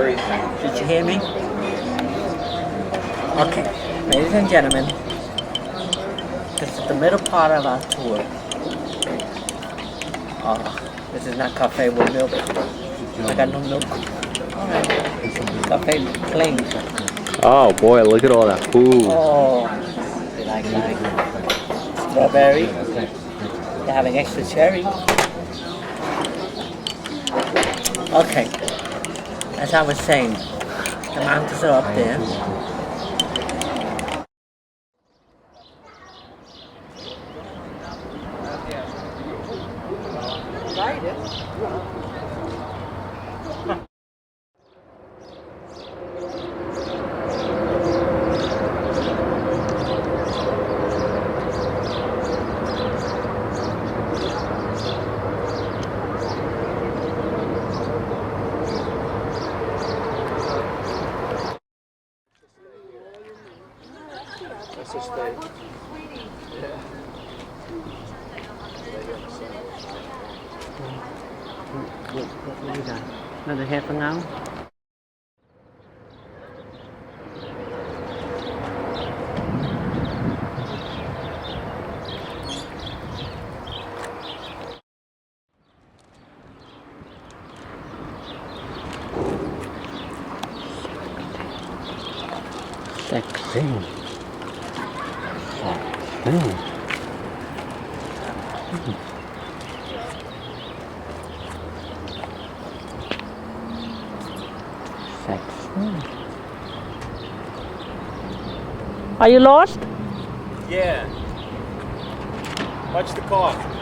everything. Did you hear me? Okay, ladies and gentlemen, this is the middle part of our tour. This is not cafe with milk. I got no milk. Alright. Cafe plain. Oh boy, look at all that food. Oh, they like strawberry. They're having extra cherry. Okay, as I was saying, the mountains are up there. What you got? Another half an hour? Sexy. Are you lost? Yeah. Watch the car.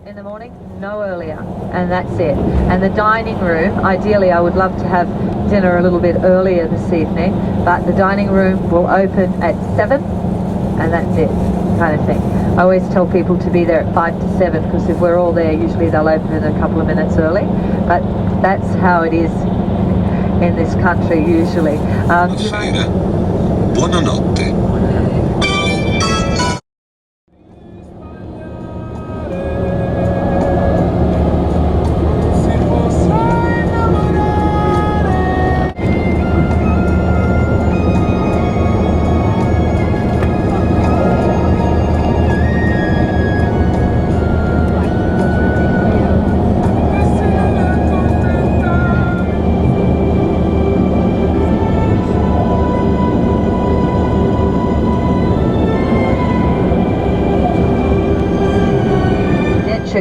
In the morning, no earlier, and that's it. And the dining room, ideally I would love to have dinner a little bit earlier this evening, but the dining room will open at 7 and that's it, kind of thing. I always tell people to be there at 5 to 7 because if we're all there, usually they'll open it a couple of minutes early, but that's how it is in this country usually. Buonanotte.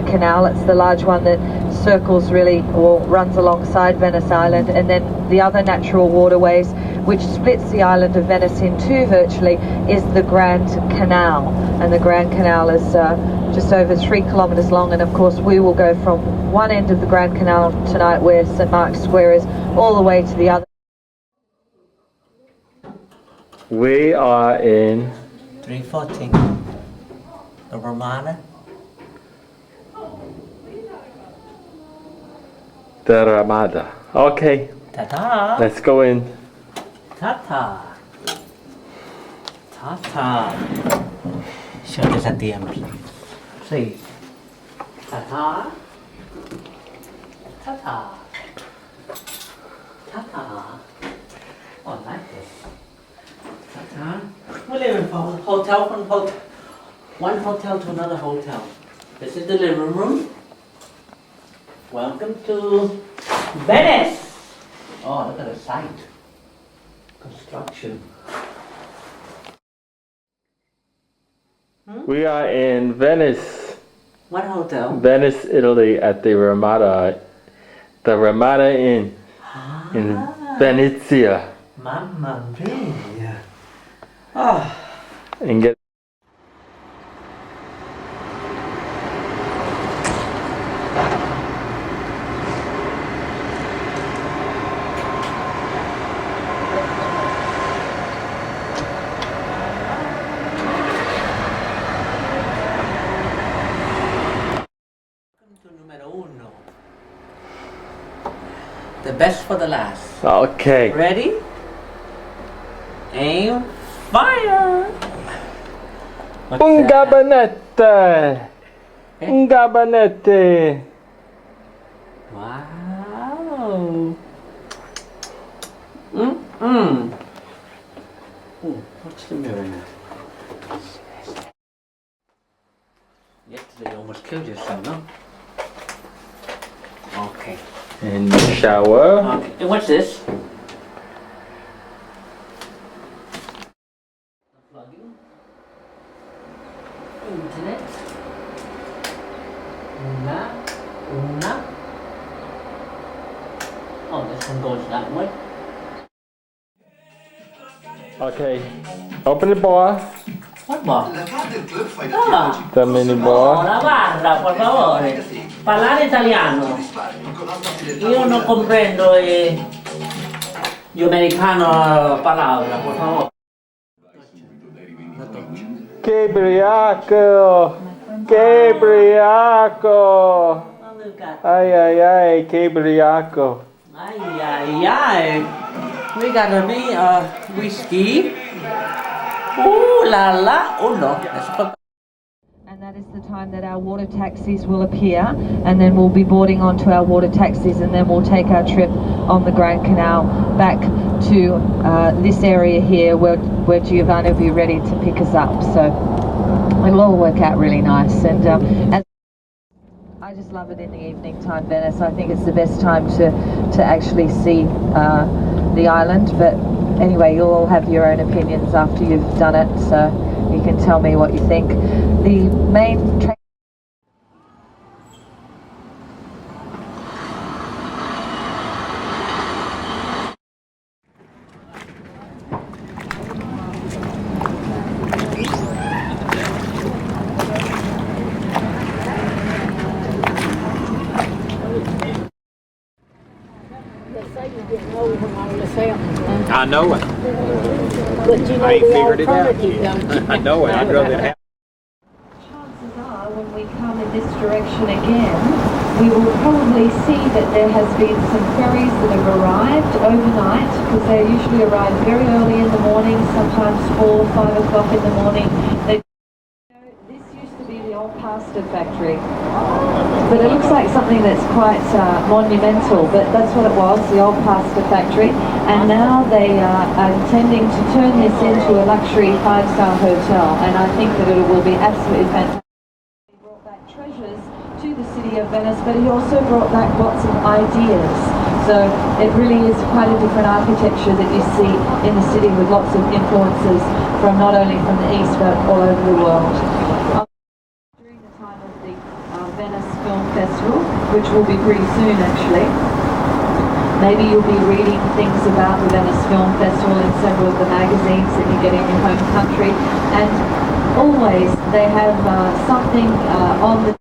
Canal, it's the large one that circles really or runs alongside Venice Island, and then the other natural waterways which splits the island of Venice in two virtually is the Grand Canal, and the Grand Canal is just over 3 kilometers long, and of course we will go from one end of the Grand Canal tonight where St. Mark's Square is all the way to the other. We are in 314. The Ramada. the Ramada. Okay, Ta-ta. let's go in. Ta-ta. Ta-ta. Show this at the end, please. Ta-ta. Ta-ta. Ta-ta. Oh, I like this. Ta-ta. We live in hotel from hotel. One hotel to another hotel. This is the living room. Welcome to Venice. Oh, look at the site. Construction. We are in Venice. What hotel? Venice, Italy, at the Ramada Inn in Venezia. Mamma mia. Ah, and get. punto numero uno. The best for the last. Okay. Ready? Aim, fire! What's Un that? gabinete. Un gabinete. Wow. Mm-mm. Ooh, what's the mirror now? Yesterday you almost killed yourself, no? Okay. And the shower. Okay. And what's this? Plugging. Internet. Una. Oh, this one goes that way. Okay. Open the bar. What bar? Ah. The mini Oh, bar. la barra, por favore. Parlare italiano. Io non comprendo gli americano palabra, por favore. Que briaco. Que briaco. Oh, look at Ay, ay, ay. Que briaco. Ay, ay, ay. We got a whiskey. Ooh la la. Oh no. And that is the time that our water taxis will appear, and then we'll be boarding onto our water taxis, and then we'll take our trip on the Grand Canal back to this area here where Giovanni will be ready to pick us up. So it'll all work out really nice. And I just love it in the evening time, Venice. I think it's the best time to actually see the island. But anyway, you'll all have your own opinions after you've done it, so you can tell me what you think. The main train. I know it. But you know I ain't the figured it out. alternative, don't you? I know it. I'd rather have. Chances are, when we come in this direction again, we will probably see that there has been some ferries that have arrived overnight, because they usually arrive very early in the morning, sometimes 4, 5 o'clock in the morning. This used to be the old pasta factory, but it looks like something that's quite monumental, but that's what it was, the old pasta factory. And now they are intending to turn this into a luxury 5-star hotel, and I think that it will be absolutely fantastic. He brought back treasures to the city of Venice, but he also brought back lots of ideas. So it really is quite a different architecture that you see in the city, with lots of influences from not only from the east but all over the world. During the time of the Venice Film Festival, which will be pretty soon actually, maybe you'll be reading things about the Venice Film Festival in several of the magazines that you get in your home country, and always they have something on the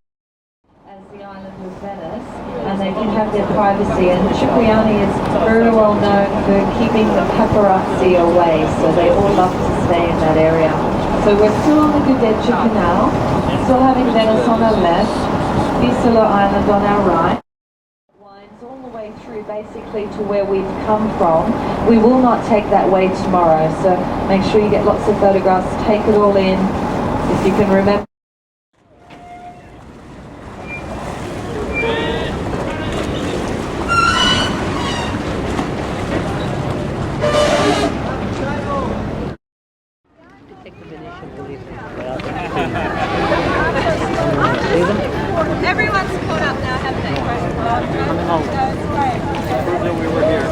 as the island of Venice, and they can have their privacy. And Cipriani is very well known for keeping the paparazzi away, so they all love to stay in that area. So we're still on the Venice Canal, still having Venice on our left, Isola Island on our right. All the way through basically to where we've come from. We will not take that way tomorrow, so make sure you get lots of photographs, take it all in, if you can remember. Everyone's caught up now, haven't they? We were here.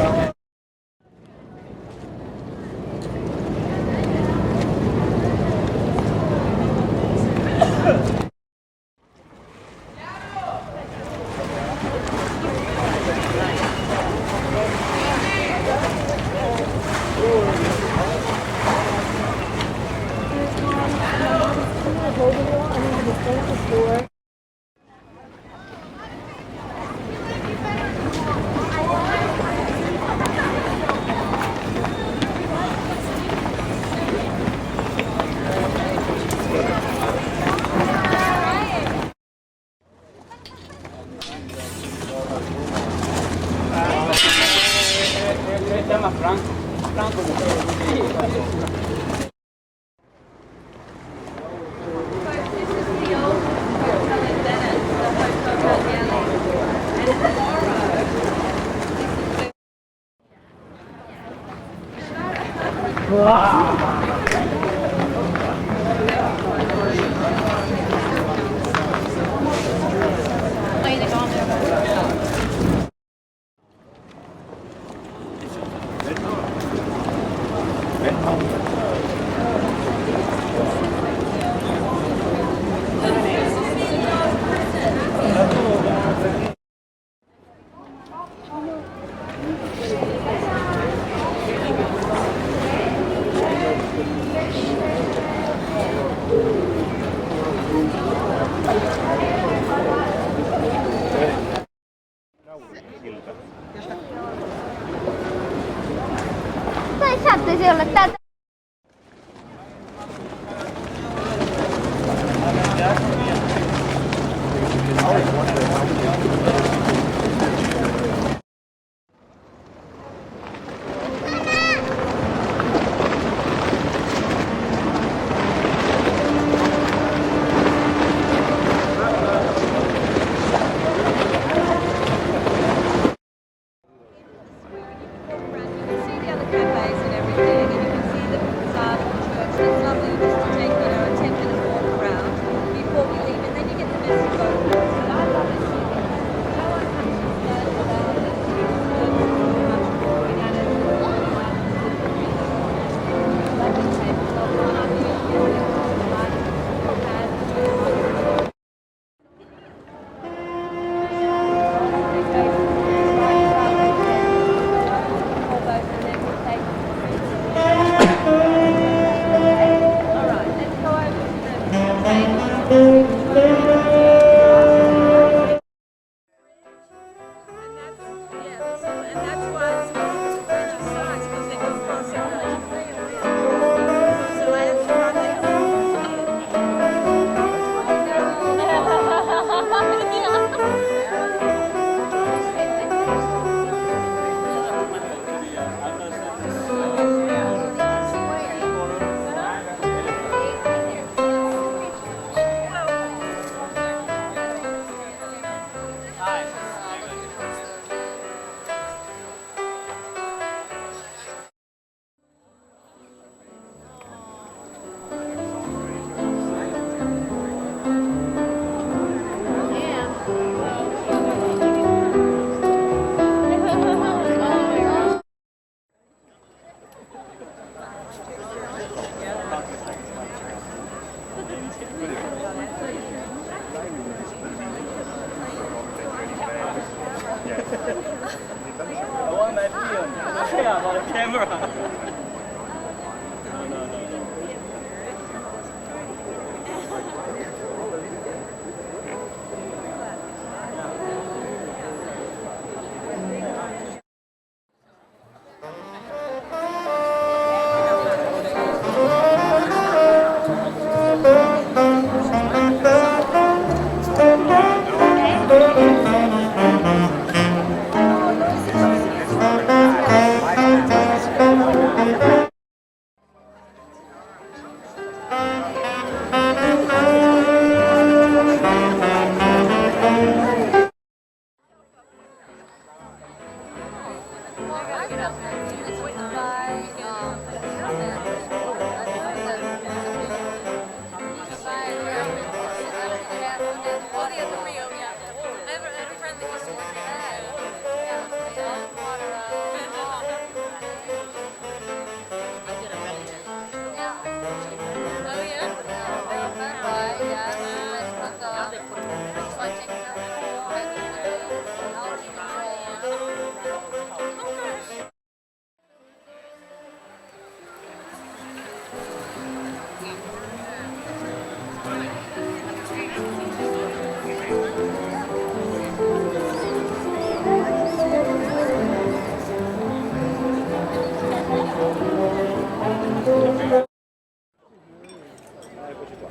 Ang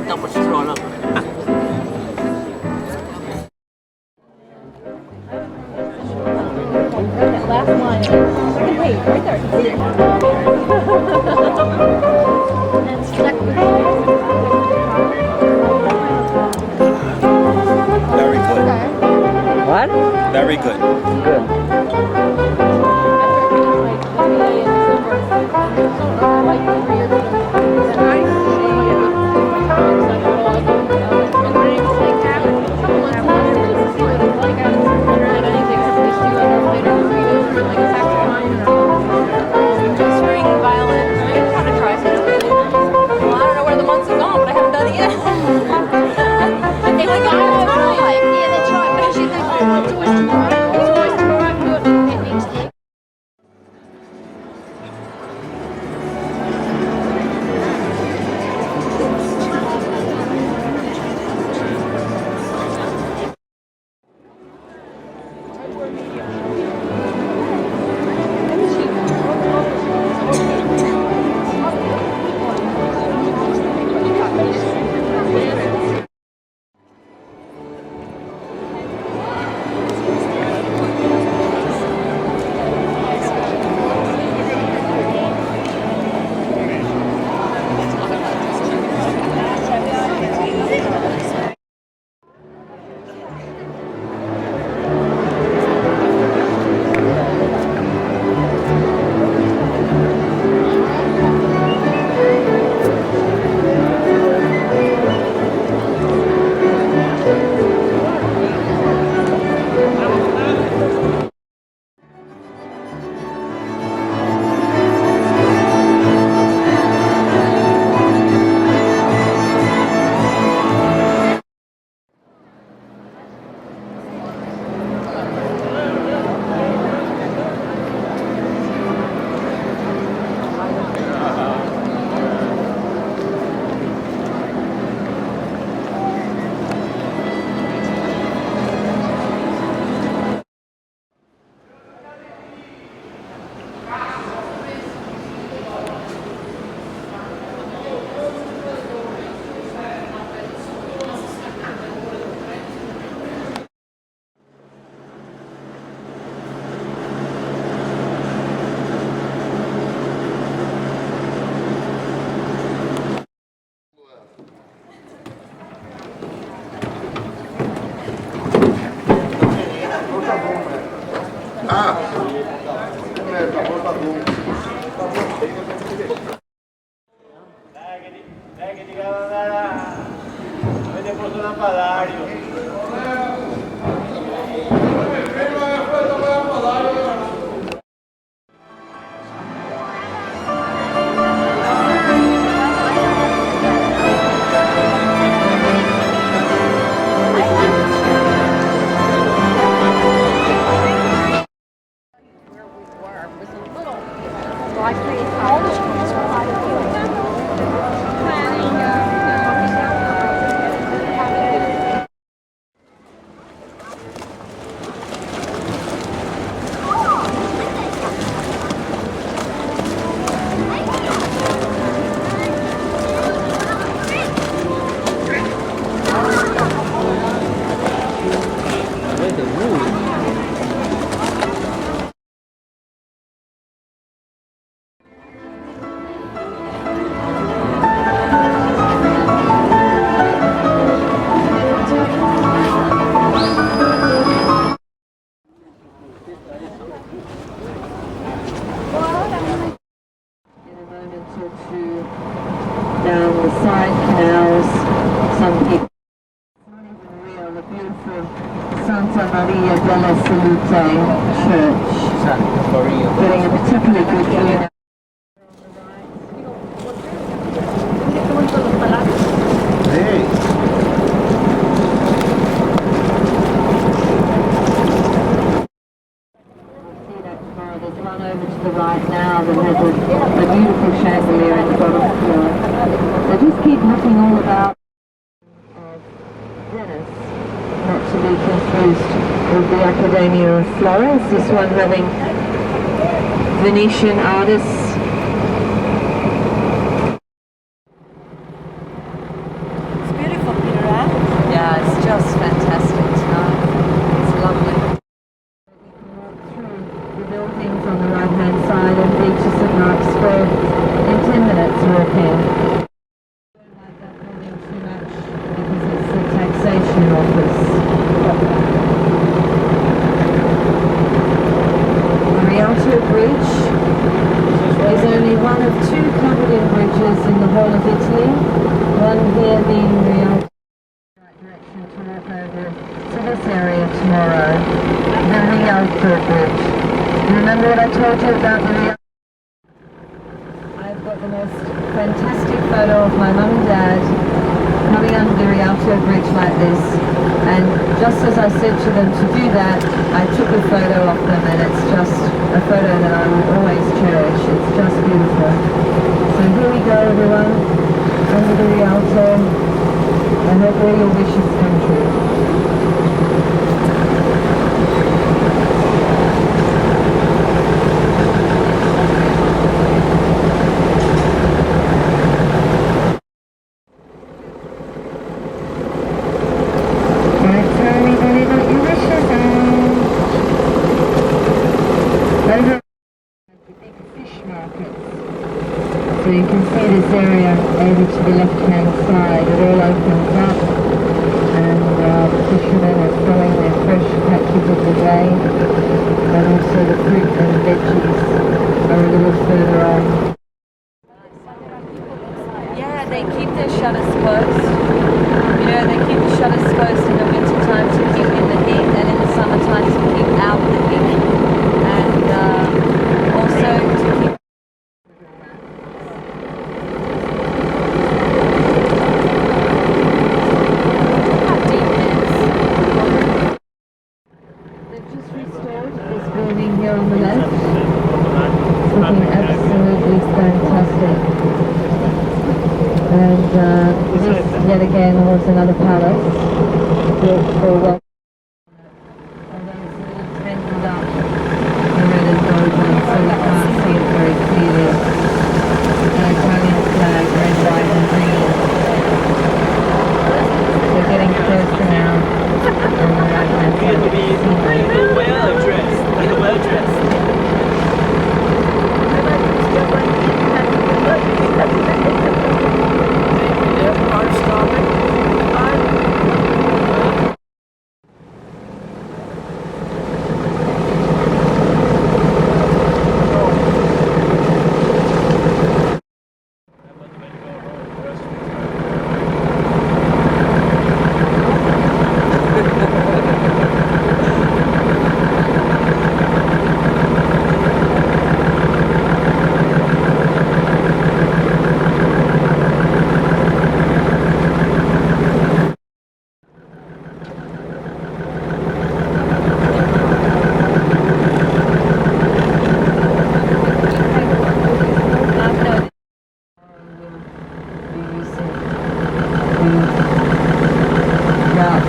tapos scroll up. That last line. Second page, right there. See it? And select Very good. What? Very good. Good. string, violin. I want to try something. Well, I don't know where the months have gone, but I haven't done it yet. They like, I try. Yeah, they try. But she thinks it's always tomorrow. It's always tomorrow. Good. It needs to. Dai che ti cavo andare. Avete posto un lampadario. Down the side canals, some people the beautiful Santa Maria della Salute Church. Santa Maria. Getting a particularly good view. There's one over to the right now that has a beautiful chandelier in the bottom floor. So just keep looking all about Venice, not to be confused with the Academia of Florence, this one having Venetian artists. It's beautiful, Peter, huh? Yeah, it's just fantastic tonight. It's lovely. You can walk through the buildings on the right hand side and beach to St. Mark's Square in 10 minutes walking. I don't like that building too much because it's the taxation office. The Rialto Bridge is only one of two covered-in bridges in the whole of Italy. One here being Rialto. Right direction to walk over to this area tomorrow. The Rialto Bridge. You remember what I told you about the Rialto? I've got the most fantastic photo of my mum and dad coming under the Rialto Bridge like this, and just as I said to them to do that, I took a photo of them, and it's just a photo that I will always cherish. It's just beautiful. So here we go, everyone, under the Rialto. I hope all your wishes come true. So you can see this area over to the left-hand side. It all opens up, and the fishermen are throwing their fresh catches of the day, and also the fruit and veggies are a little further on. Yeah, they keep their shutters closed. You know, they keep the shutters closed in the winter time to keep in the heat, and in the summertime to keep out the heat, and also to keep. Here on the left, it's looking absolutely fantastic, and this yet again was another palace built for welcome. Although it's a little tangled up, the red and gold one, so we can't see it very clearly. An Italian flag, red, white and green. We're getting closer now on the right hand side. Well dressed. Well dressed.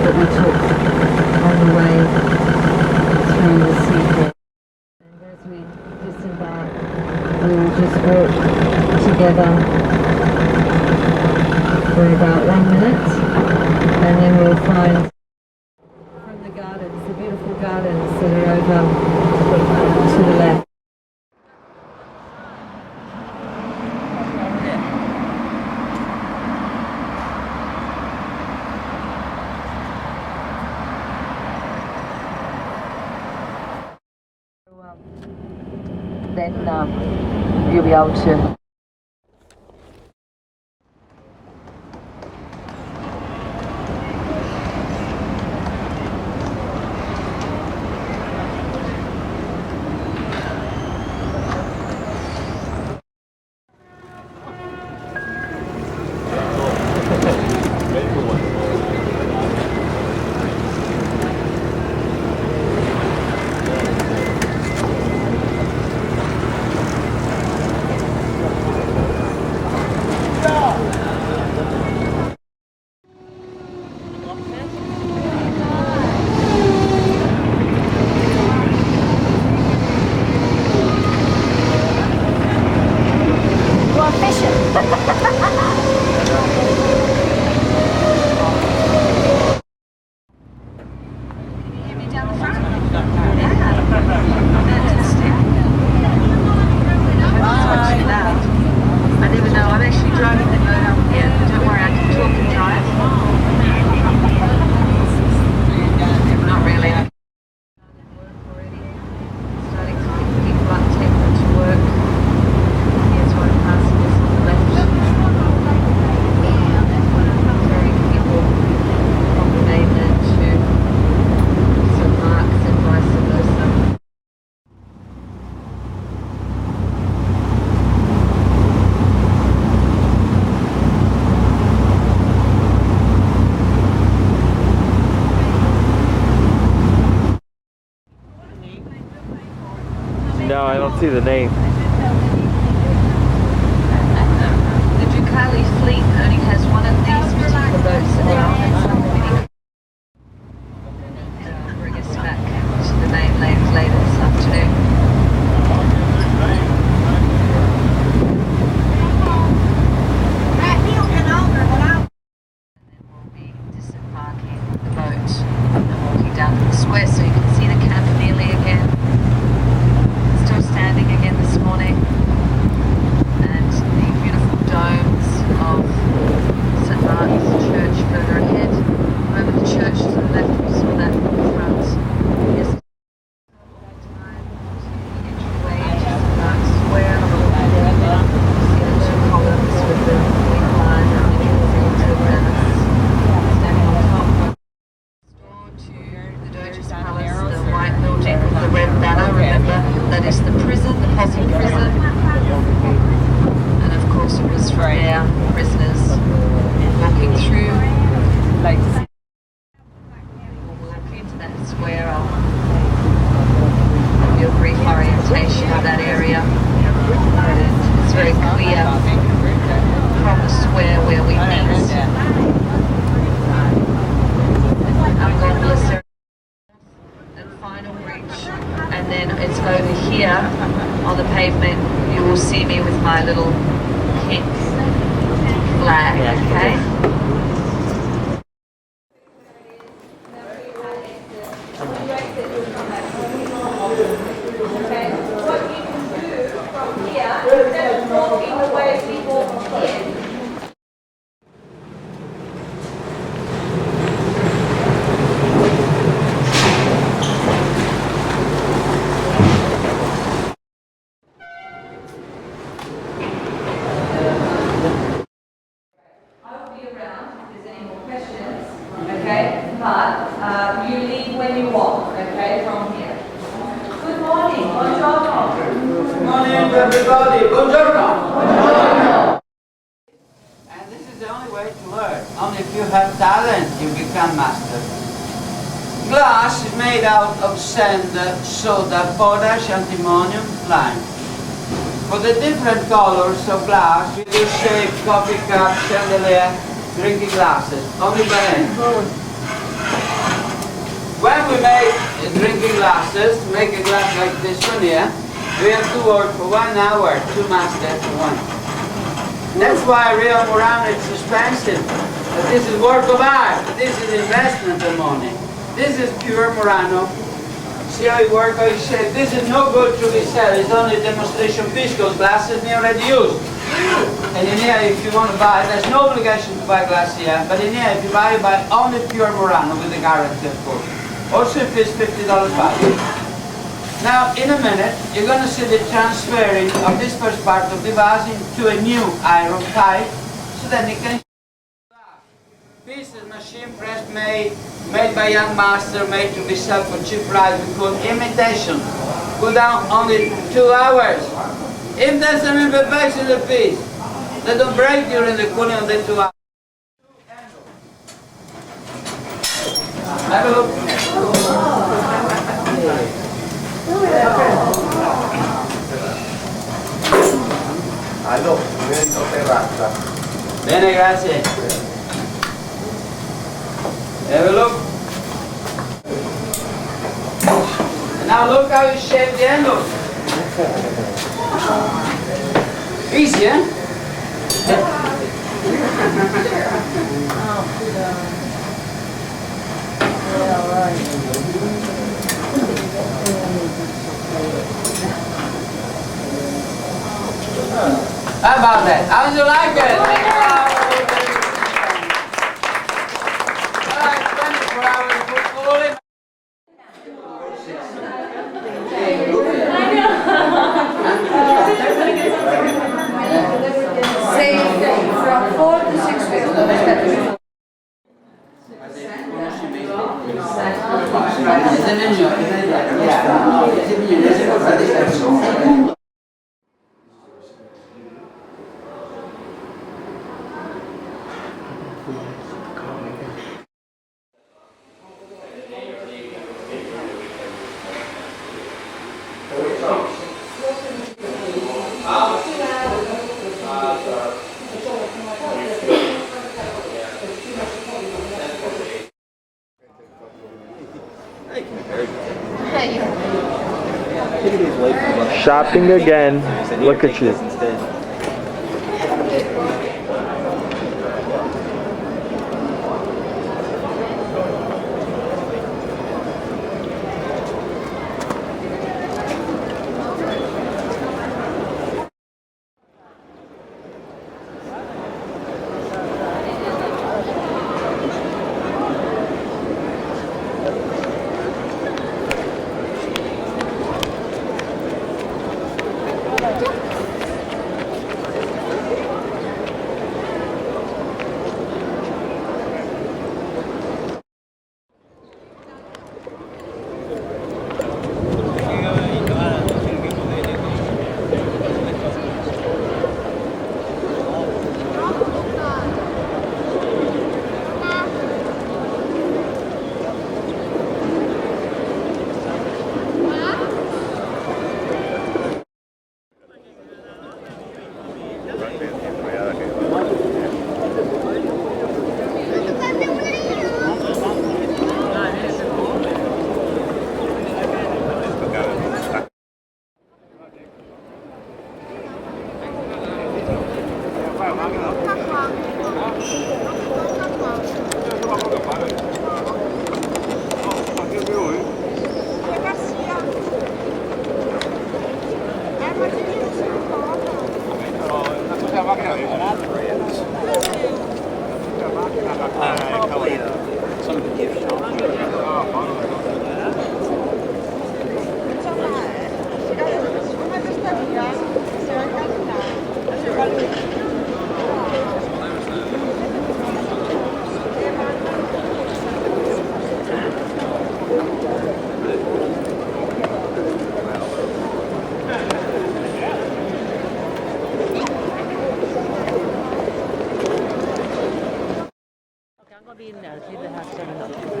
That we took on the way through the seabed. And as we disembark, we will just walk together for about 1 minute, and then we'll find from the gardens, the beautiful gardens that are over to the left. Then you'll be able to I never know. I'm actually driving the boat up here. Don't worry, I can talk and drive. Not really. Starting to pick people up, take them to work. Here's one passing us on the left. Carrying people from the mainland to St. Mark's and vice versa. No, I don't see the name. The Ducali fleet only has one of these particular boats and there are some many. Bring us back to the mainland later this afternoon. We'll be disembarking the boat and walking down to the square so you can see the campanile again. Still standing again this morning, and the beautiful domes of St. Martin's Church further ahead. Over the church to the left, we saw that in the front. Yes. Entryway into St. Martin's Square. See the two columns with the wing line and the cathedral of Venice standing on top. Door to the Doge's Palace, the white building with the red banner. Remember, that is the prison, the Posse prison. And of course it was from there, prisoners walking through. We'll walk into that square. I'll give you a brief orientation of that area. And it's very clear from the square where we meet. Our gondola ceremony and final bridge, and then it's over here on the pavement. You will see me with my little pink flag, okay? What you can do from here, instead of walking the way we walk here. But you leave when you walk, okay, from here. Good morning, buongiorno. Good morning everybody, buongiorno. Buongiorno. And this is the only way to learn. Only if you have talent you become master. Glass is made out of sand, soda, potash, antimony, lime. For the different colors of glass, we do shape, coffee cup, chandelier, drinking glasses, only by hand. When we make drinking glasses, make a glass like this one here, we have to work for 1 hour to master one. That's why Rio Murano is expensive. But this is work of art. This is investment of money. This is pure Murano. See how it works, how it shapes. This is no good to be sold. It's only a demonstration piece because glasses we already used. And in here, if you want to buy, there's no obligation to buy glass here. But in here, if you buy only pure Murano with the guarantee, of course. Also if it's $50 value. Now in a minute you're going to see the transferring of this first part of the vase into a new iron pipe, so then you can pieces machine press made by young master, made to be sold for cheap price. We call imitation. Go down only 2 hours. If there's some imperfection in the piece, they don't break during the cooling of the 2 hours. Have a look. Bene, grazie. Have a look. And now look how you shape the handle. Easy, eh? How do you like it? Alright, 24 hours football. Say from 4 to 6 weeks. Shopping again. Look at you.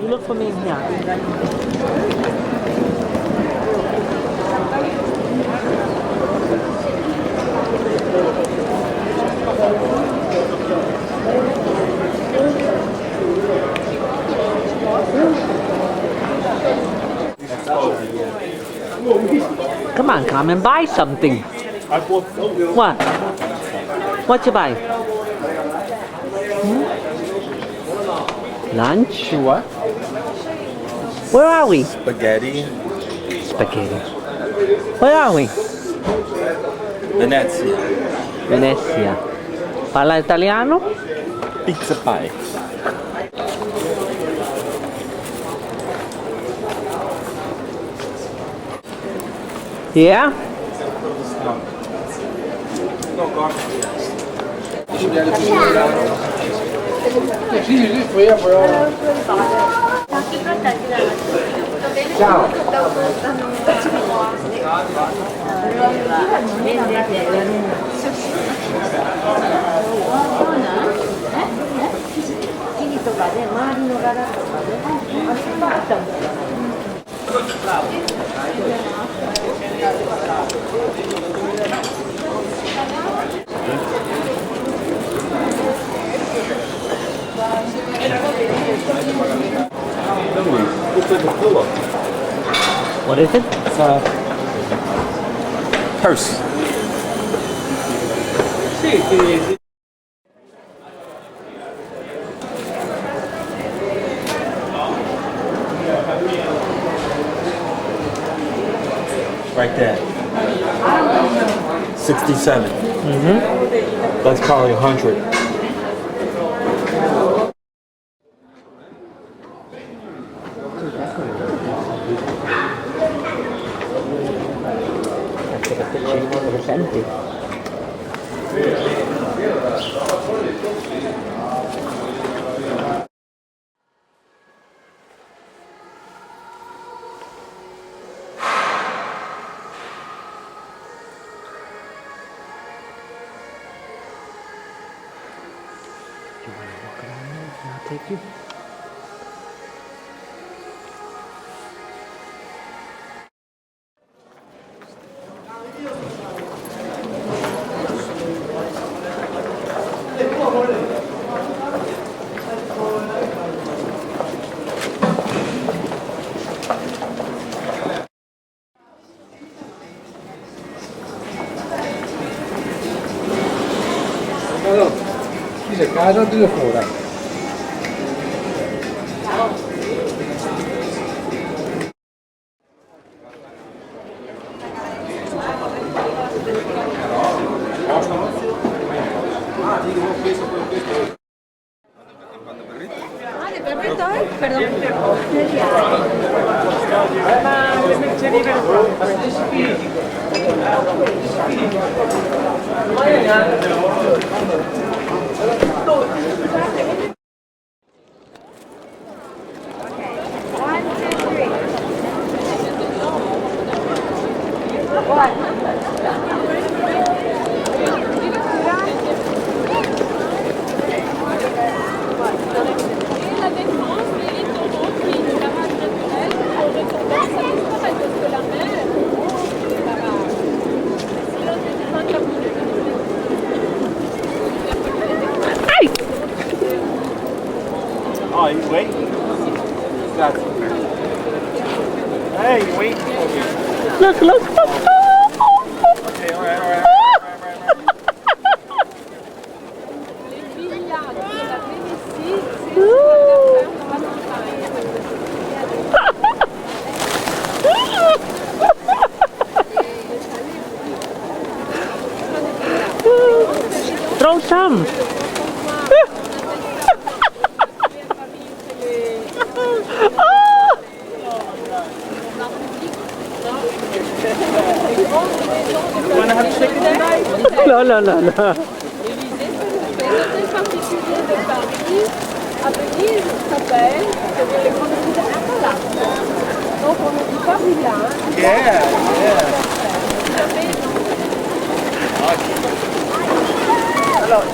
You look for me in here. Come on, come and buy something. What? What you buy? Lunch? What? Where are we? Spaghetti. Spaghetti. Where are we? Venezia. Venezia. Parla italiano? Pizza pie. Yeah? Ciao. What is it? It's a purse. Right there. 67. Mm-hmm. That's probably 100. Take you. Dice casa di fuori. Oh, you wait? That's hey, you wait for me. Look, look. Okay, alright. Throw some. No, no, no, no. À Venise, s'appelle, c'est-à-dire les grandes villes appalaches. Donc on ne dit pas villa. Alors,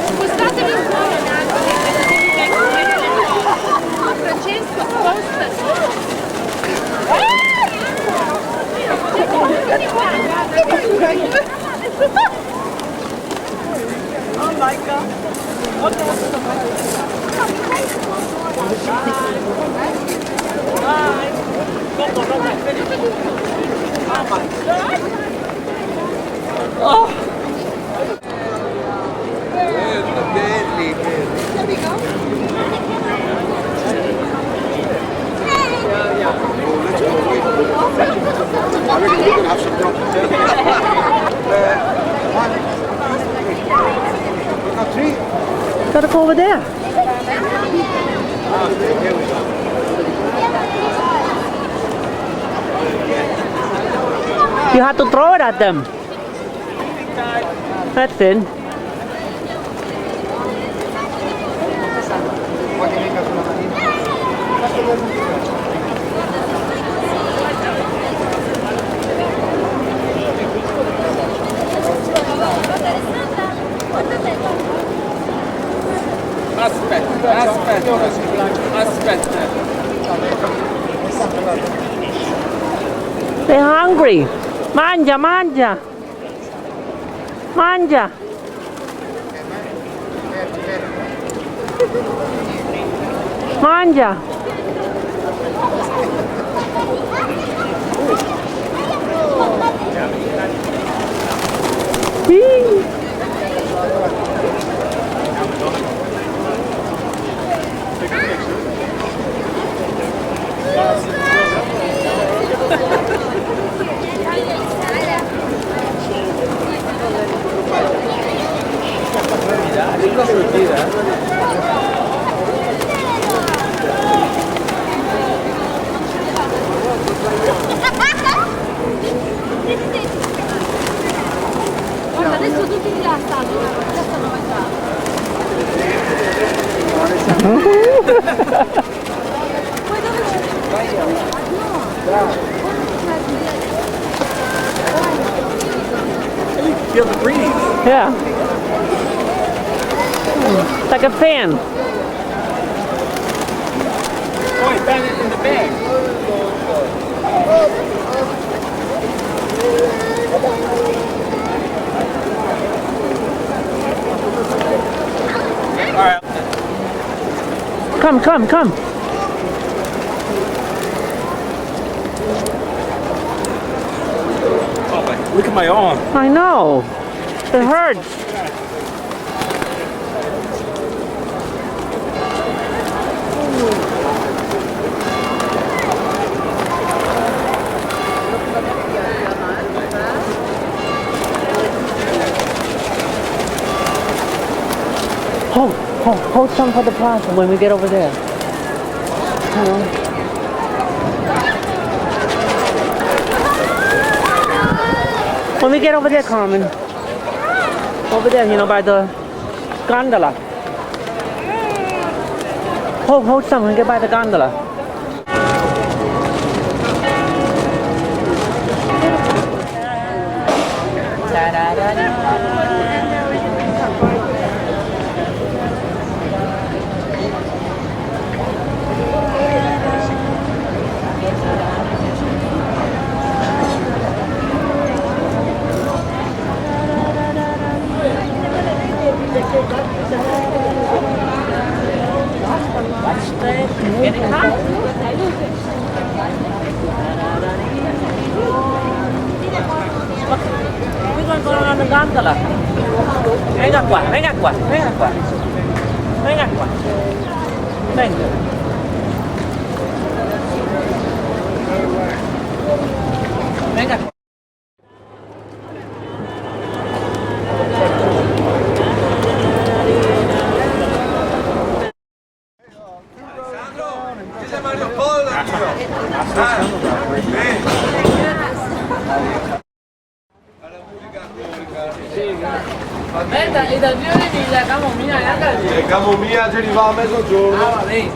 spostatevi un po', Francesco, spostati. Oh my God. Oh. Gotta go over there. You have to throw it at them. That's it. Aspetta. They're hungry. Mangia, mangia. Mangia. Mangia. Whee! Take a picture. una sortida. Guarda, adesso tutti rilassati, già stanno mangiando. Poi dove Feel the breeze. Yeah. It's like a fan. Oh, he found it in the bag. All right. Come, come, come. Oh, my, look at my arm. I know. It hurts. Hold some for the plaza when we get over there. Hold on. When we get over there, Carmen. Over there, by the gondola. Hold some when we get by the gondola. Getting hot. We're going to go around the gondola. Venga qua, venga qua, venga qua. Venga qua. Venga. Venga qua. Aspetta, e dal fiore di la camomilla neanche a dire. Le camomilla ci arriva a mezzogiorno. Ah, va bene,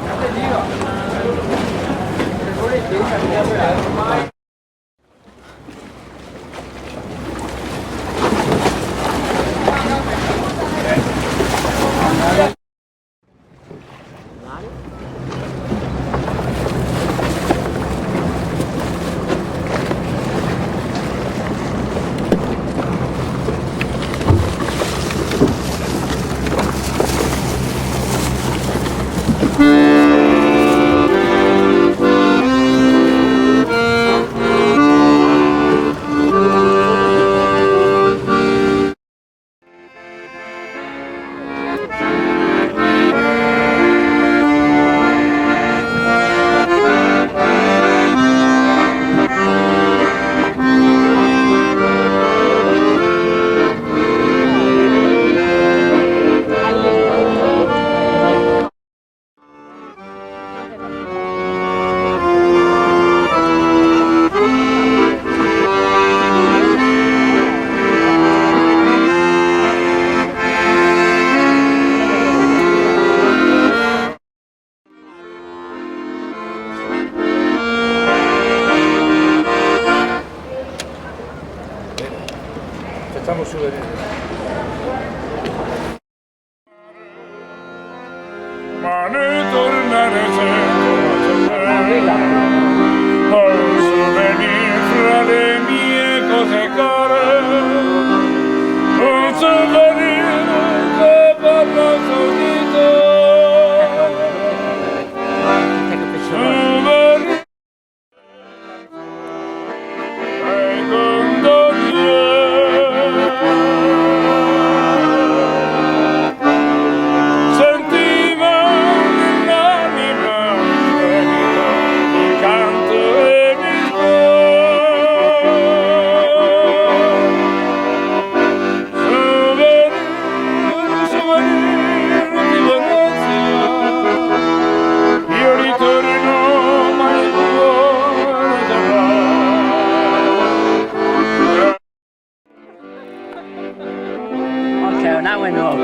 Yeah, now I know.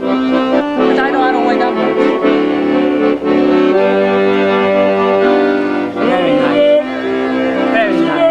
But I know I don't wake up. Very nice. Very nice.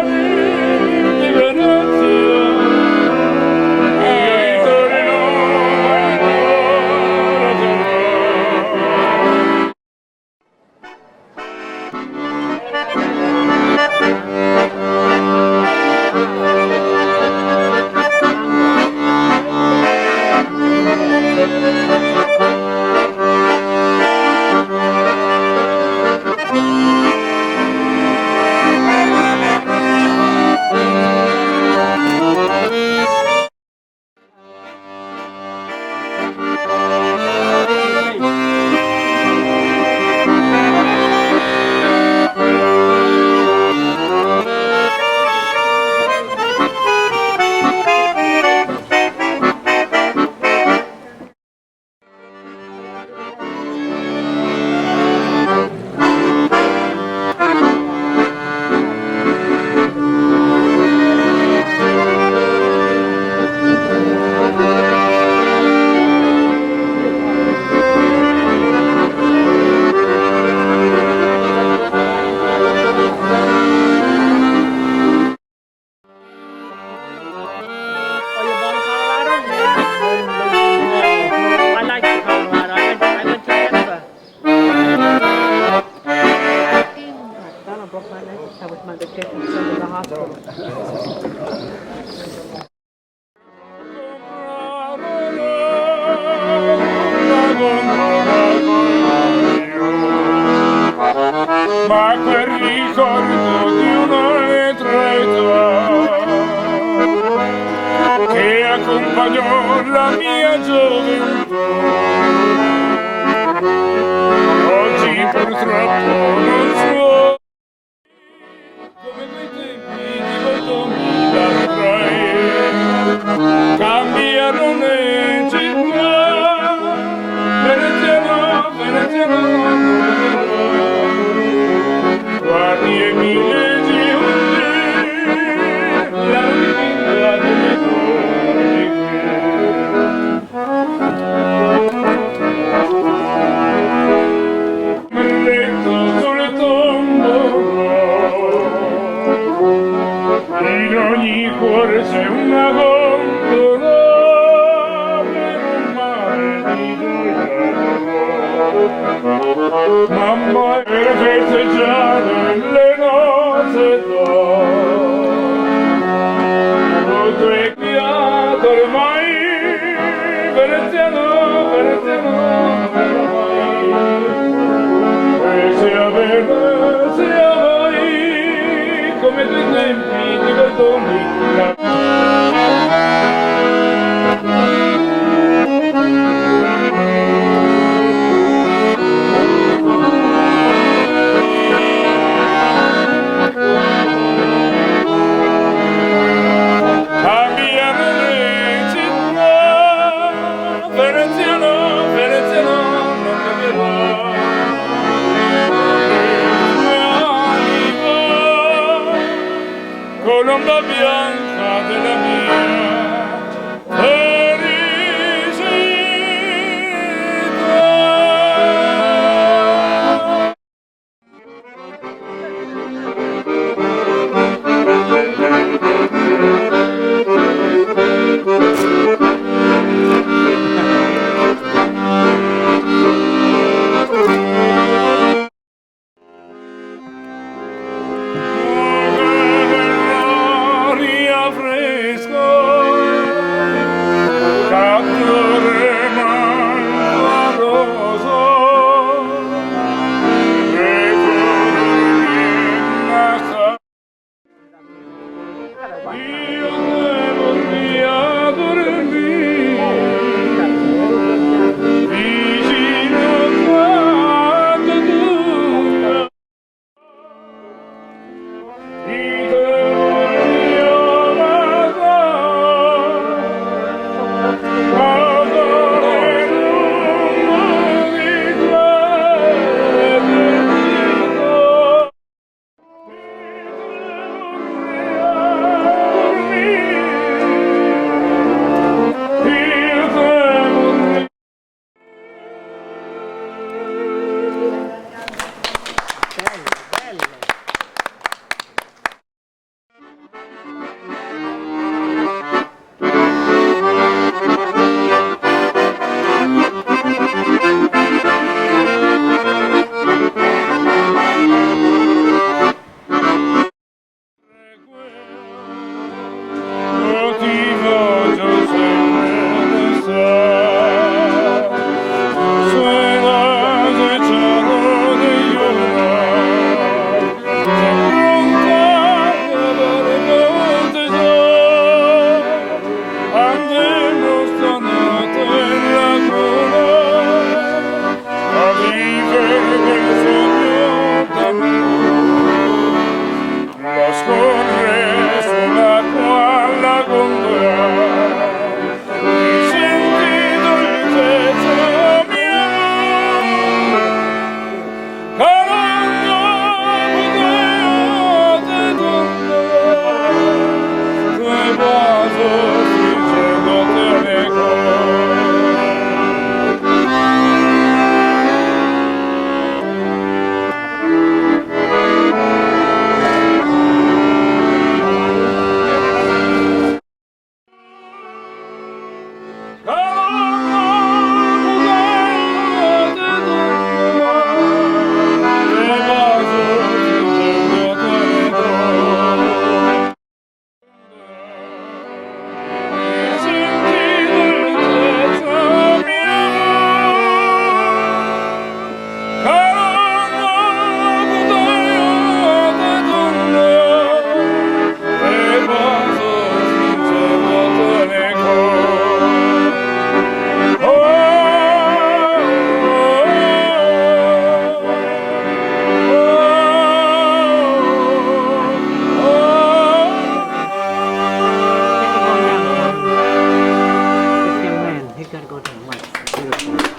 Ma quel ricordo di un'altra età che accompagnò la mia gioventù oggi purtroppo non so come quei tempi di volto mi lasciai cambiarono le città veneziano, veneziano guardi e mi leggi un dì la rifinta delle croniche mi letto sul tombo in ogni cuore c'è una gondola per un mare di gioia mamma per festeggiare le nozze d'oro tu hai criato ormai veneziano, veneziano e sia vero sia mai come due tempi di verdoni colomba bianca go to much beautiful.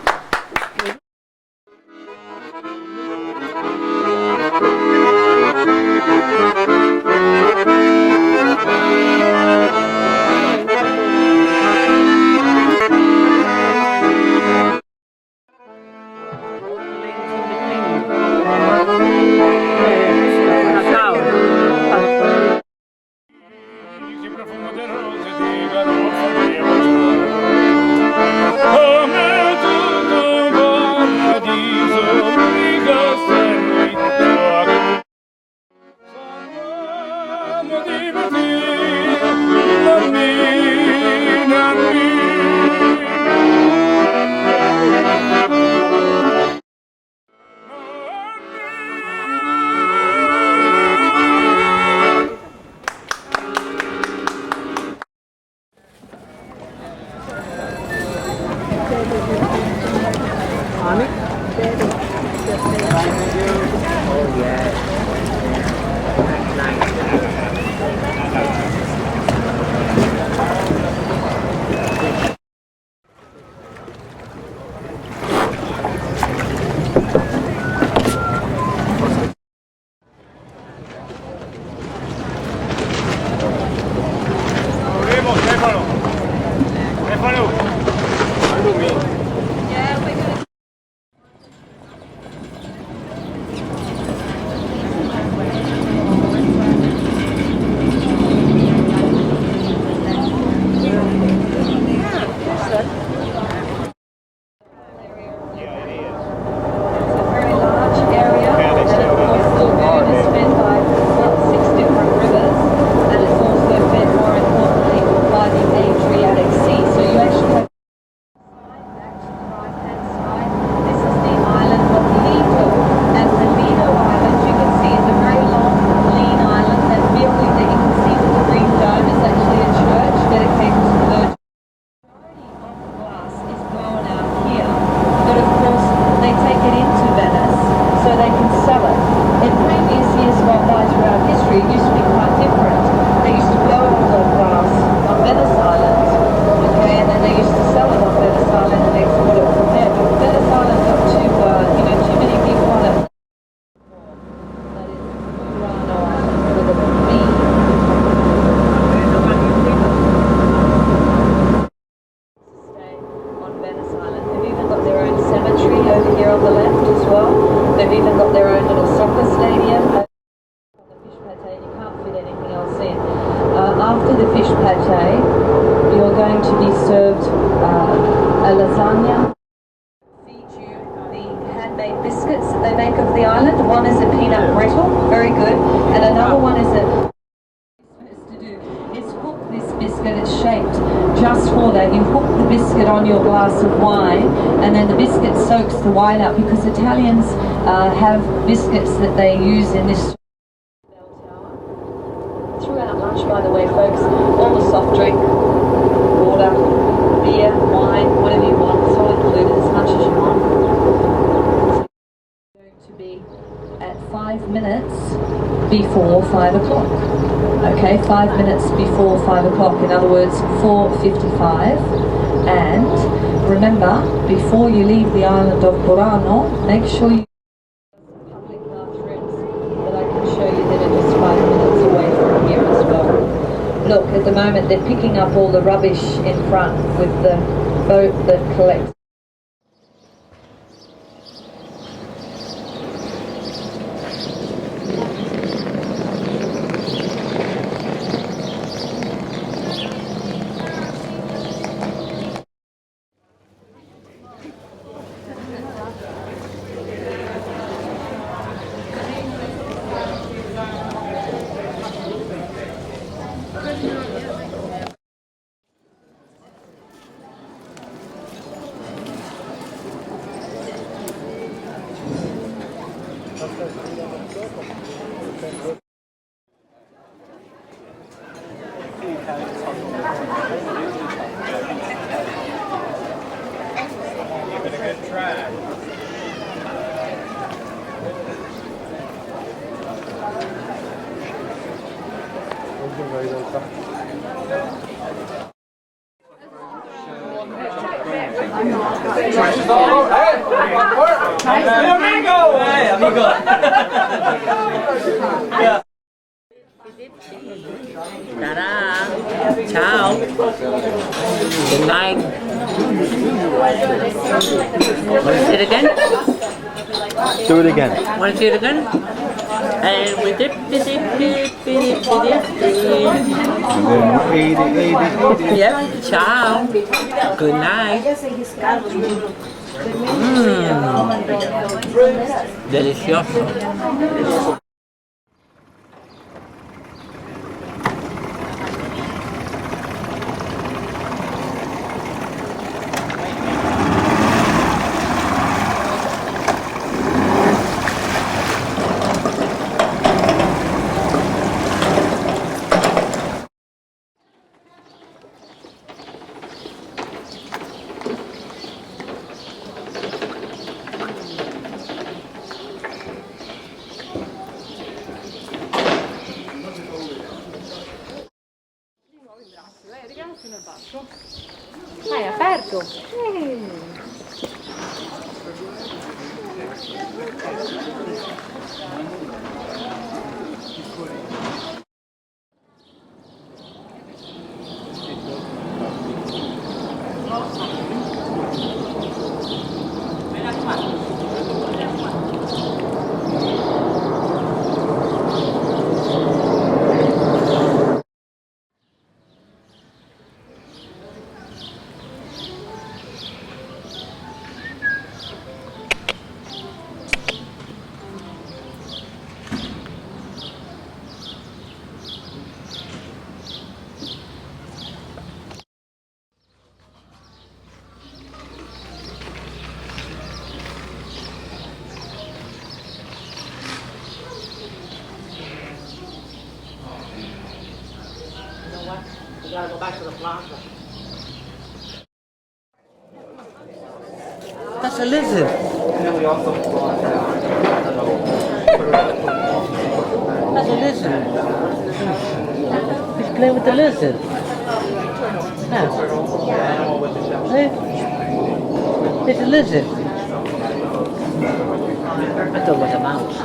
After the fish pate, you're going to be served a lasagna. Feed you the handmade biscuits that they make of the island. One is a peanut brittle, very good, and another one is a... to do is hook this biscuit. It's shaped just for that. You hook the biscuit on your glass of wine, and then the biscuit soaks the wine up, because Italians have biscuits that they use in this. Throughout lunch, by the way, folks, all the soft drink, water, beer, wine, whatever you want, it's all included, as much as you want. It's going to be at 5 minutes before 5 o'clock. Okay, 5 minutes before 5 o'clock, in other words, 4:55. And remember, before you leave the island of Burano, make sure you public bathrooms that I can show you that are just 5 minutes away from here as well. Look, at the moment they're picking up all the rubbish in front with the boat that collects. Amigo! Hey, amigo! Ta-da! Ciao! Good night! Want to see it again? Do it again. Want to see it again? And we dip, dip, dip, dip, dip, dip, And then 80. Yep, ciao! Good night! Delicioso! È aperto. We gotta go back to the plaza. That's a lizard. That's a lizard. He's playing with the lizard. Yeah. See? It's a lizard. I thought it was a mouse.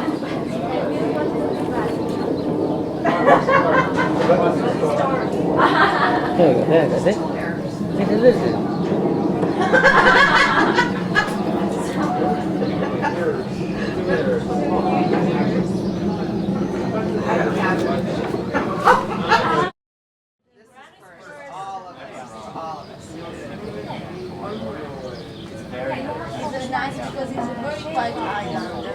There you go, see? It's a lizard. It's nice because it's a very quiet island.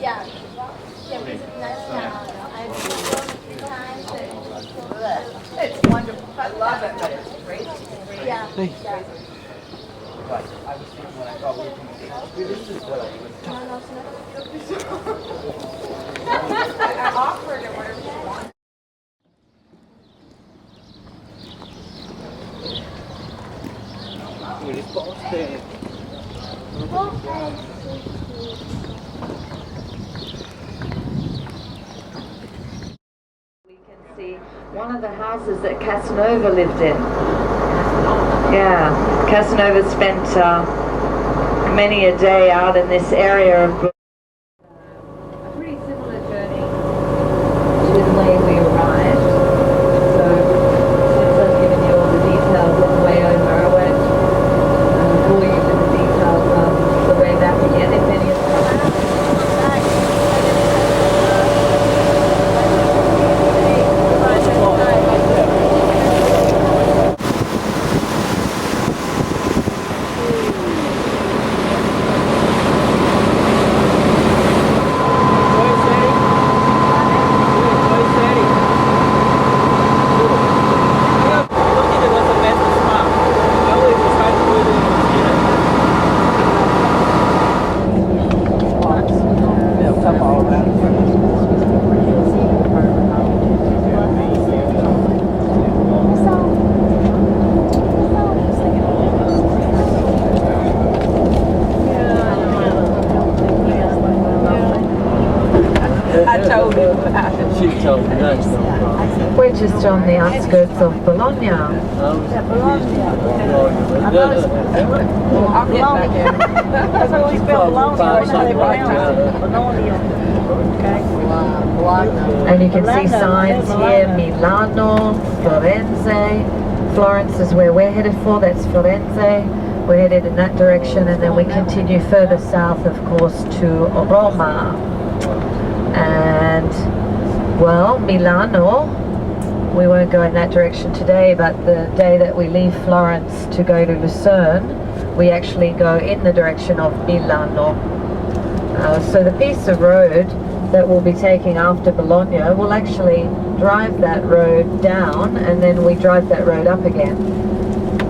Yeah. It's wonderful. I love it, but it's crazy. Yeah. But I was thinking when I thought we were going to this is what I Are awkward or whatever you want. We can see one of the houses that Casanova lived in. Yeah, Casanova spent many a day out in this area of... A pretty similar journey to the way we arrived. So, since I've given you all the details on the way over, I won't bore you with the details of the way back again, if any of them. I told him about it. She told me that's no problem. We're just on the outskirts of Bologna. I'll get back in. That's always spelled Bologna. And you can see signs here, Milano, Firenze. Florence is where we're headed for, that's Firenze. We're headed in that direction, and then we continue further south, of course, to Roma. And, well, Milano, we won't go in that direction today, but the day that we leave Florence to go to Lucerne, we actually go in the direction of Milano. So the piece of road that we'll be taking after Bologna, we'll actually drive that road down, and then we drive that road up again.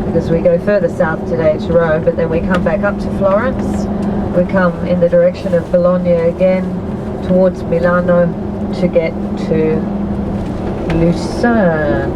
Because we go further south today to Rome, but then we come back up to Florence. We come in the direction of Bologna again, towards Milano, to get to Lucerne.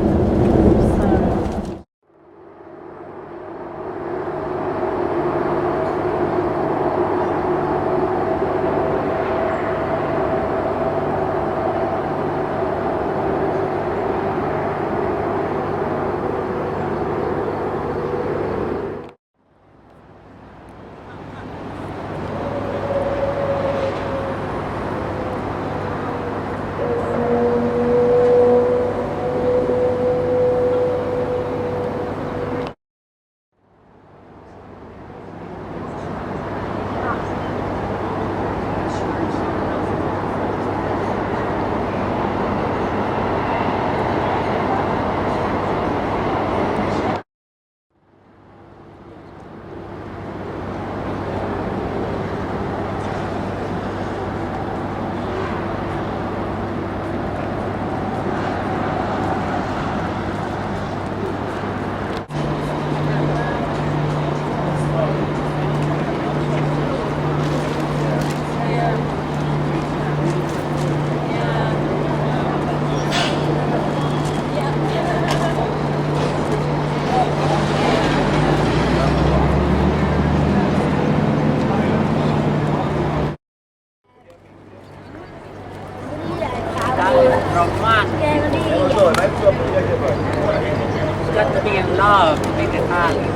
Got to be in love to make it happen.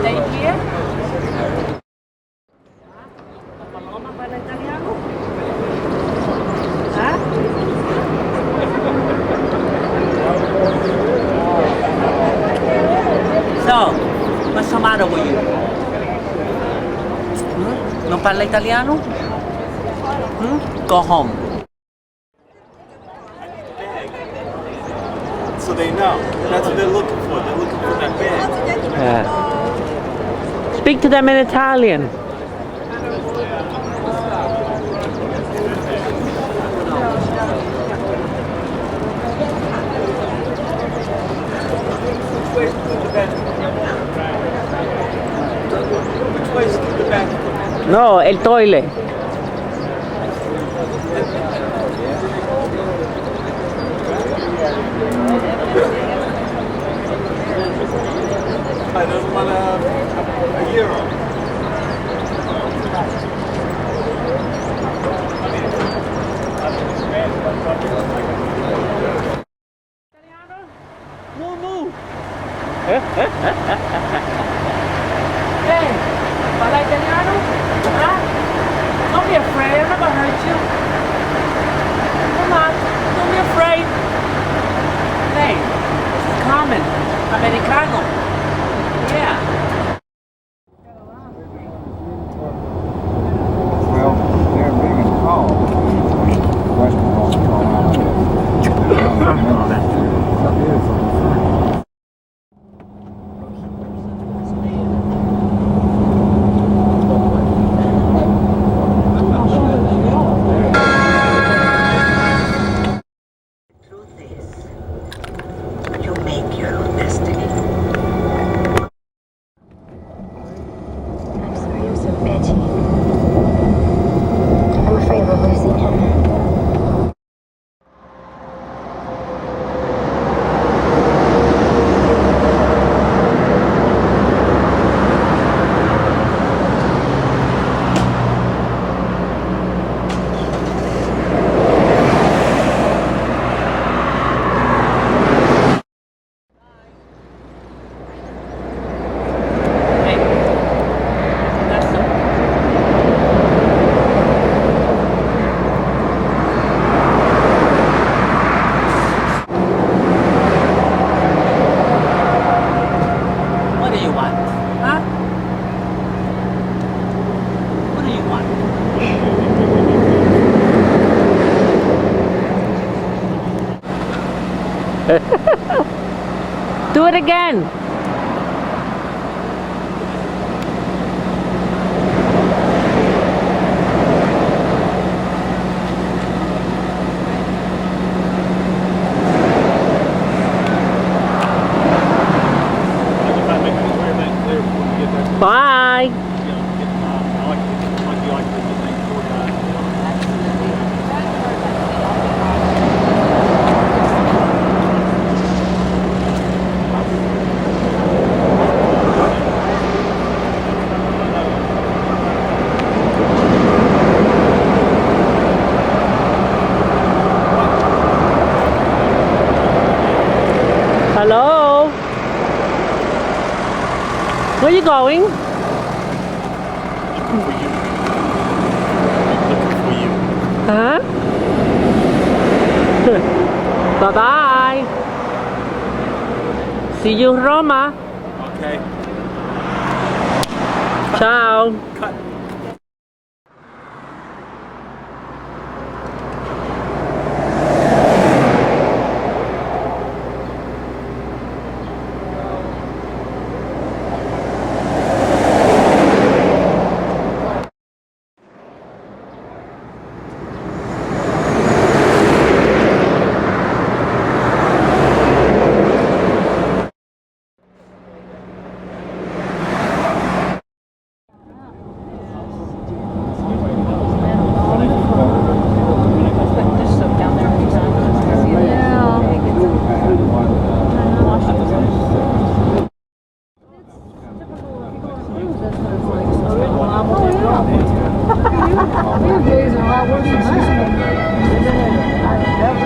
Stay here. So, what's the matter with you? Non parla italiano? Go home. So they know. That's what they're looking for. They're looking for that bag. Yeah. Speak to them in Italian. Which way's the back? No, el toilet. I don't want a euro. Hey, parla italiano? Huh? Don't be afraid, I'm not gonna hurt you. Come on, don't be afraid. Hey, this is common. Americano. Yeah. Do it again. Bye. Hello? Where are you going? Huh? Bye-bye. See you in Roma. Okay. Ciao. Cut.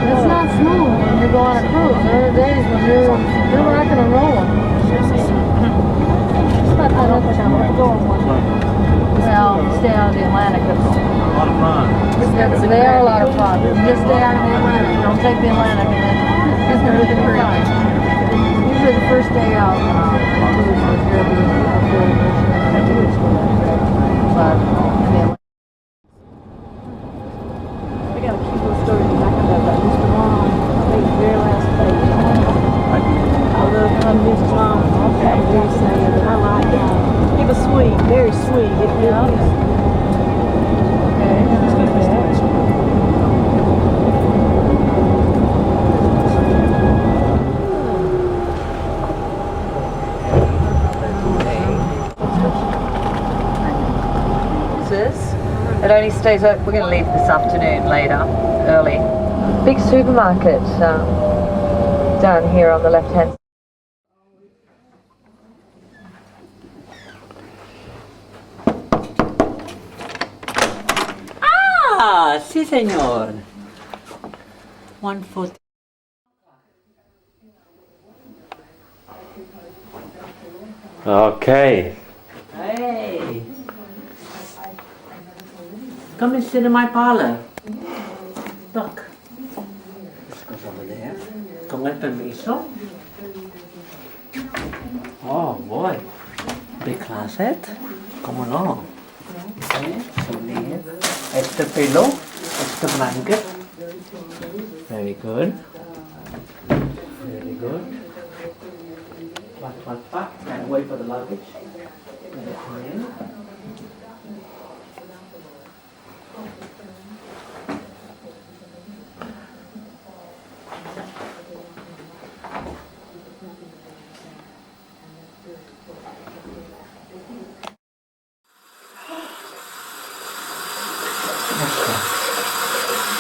It's not smooth when you go on a cruise. There are days when you're rocking and rolling. Well, stay out of the Atlantic. A lot of fun. They are a lot of fun. Just stay out of the Atlantic. Don't take the Atlantic and then it's going to be fun. Usually the first day out on a cruise is going to be but we got a cute little story in the back of that Mr. Mom. I think the very last page. I love Mr. Mom. Okay. Very sad. I like him. He was sweet, very sweet. Yeah. It only stays open. We're going to leave this afternoon later, early. Big supermarket down here on the left hand side. Ah, sí, señor. 140. Okay. Hey. Come and sit in my parlor. Look. This goes over there. Con el permiso. Oh, boy. Big closet. ¿Cómo no? Okay. Souvenir. Extra pillow. Extra blanket. Very good. Very good. Pack. And wait for the luggage. Let it come in.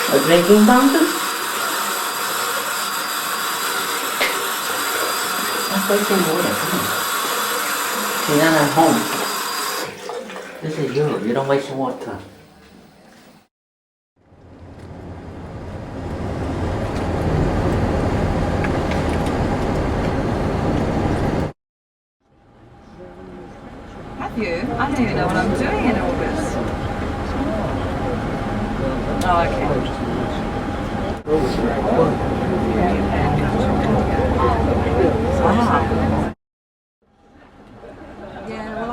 A drinking fountain? That's wasting water, isn't it? You're not at home. This is you. You don't waste water. Have you? I don't even know what I'm doing in August. Oh, okay. Wow. Yeah, well, I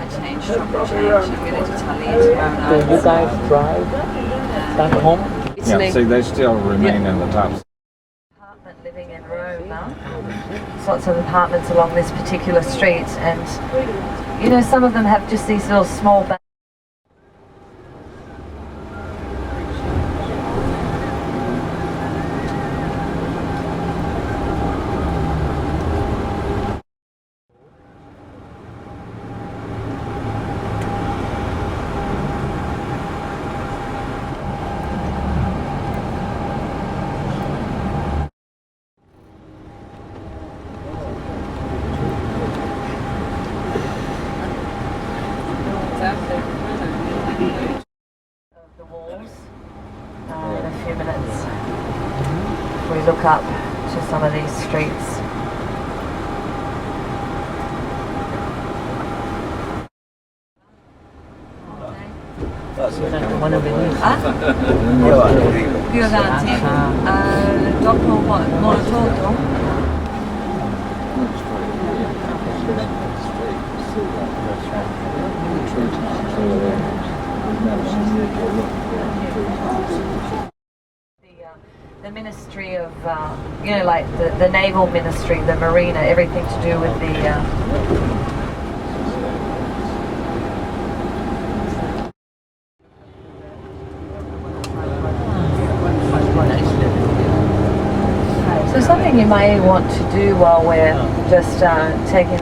changed. I'm going to Italy tomorrow night. Do you guys drive back home? Italy. Yeah, see, they still remain in the top. Apartment living in Rome now. lots of apartments along this particular street, and you know, some of them have just these little small of the walls in a few minutes. If we look up to some of these streets. Più avanti, dopo molto. The Ministry of, you know, like the Naval Ministry, the Marina, everything to do with the... So something you may want to do while we're just taking...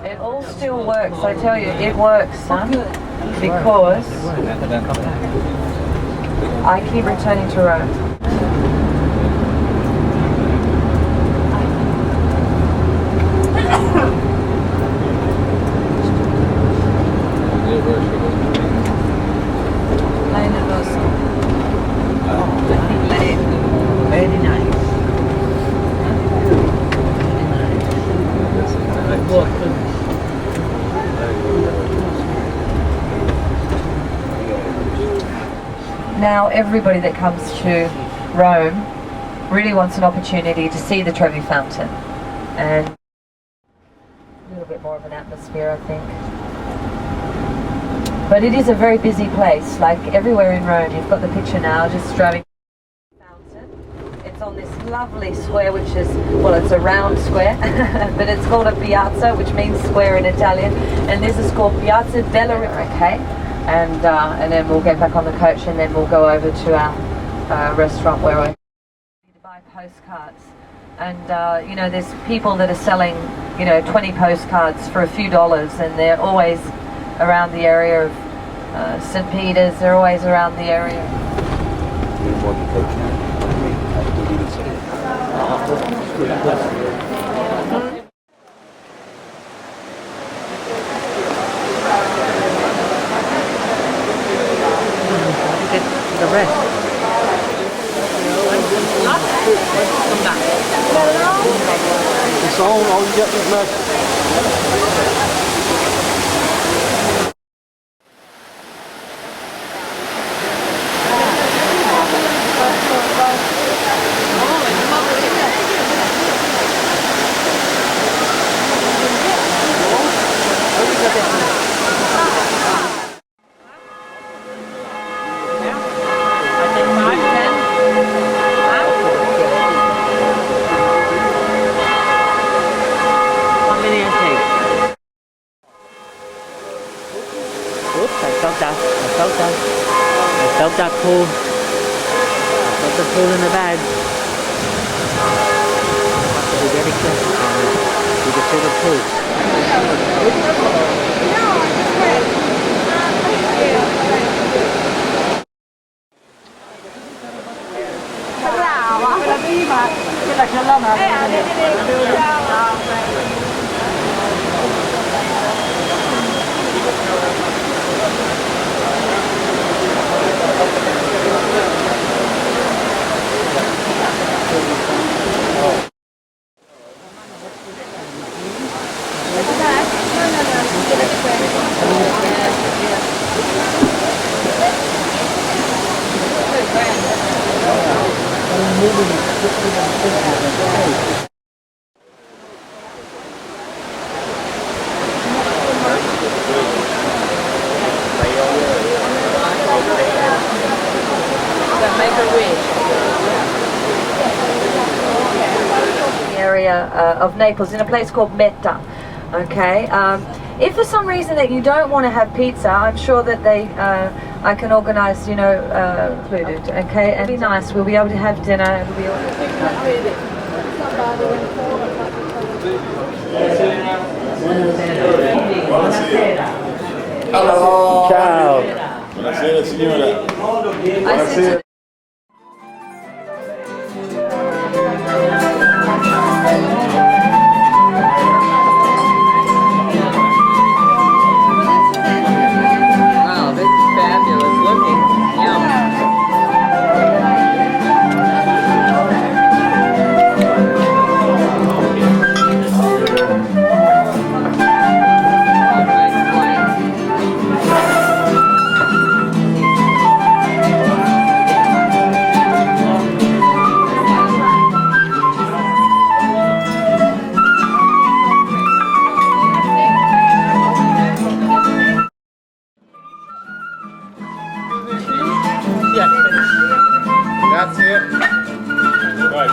It all still works, I tell you, it works, son, because I keep returning to Rome. Very nice. Now everybody that comes to Rome really wants an opportunity to see the Trevi Fountain, and a little bit more of an atmosphere, I think. But it is a very busy place, like everywhere in Rome. You've got the picture now, just driving the fountain. It's on this lovely square, which is, well, it's a round square, but it's called a piazza, which means square in Italian, and this is called Piazza della Repubblica. And then we'll get back on the coach, and then we'll go over to our restaurant where we buy postcards. And you know, there's people that are selling, you know, 20 postcards for a few dollars, and they're always around the area of St. Peter's. They're always around the area. The rest. It's all you got is much. I felt that pull. I felt the pull in the bag. Be very careful. You can feel the pull. Brava! Quella prima, quella che area of Naples in a place called Metta. Okay, if for some reason that you don't want to have pizza, I'm sure that I can organize, you know, included. Okay, and it'll be nice. We'll be able to have dinner. It'll be Hello. Ciao. Buonasera signora. Buonasera. Wow, this is fabulous looking. Yum. Grazie. Vai,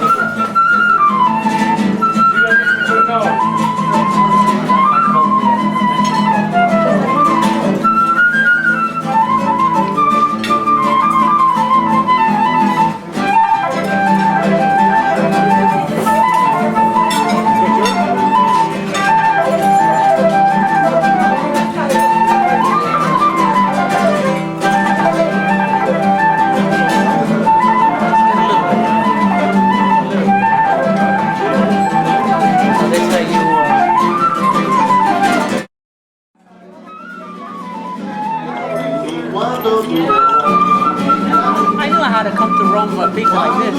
I knew how to come to Rome for a pizza like this.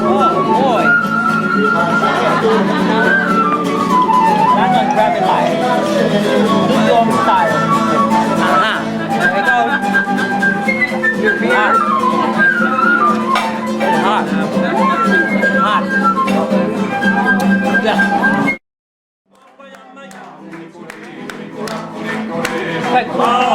Oh boy. That's on grabbing light. New York style. Uh-huh. There you go. Your beer. It's hot. Hot. Yeah. Quite cool.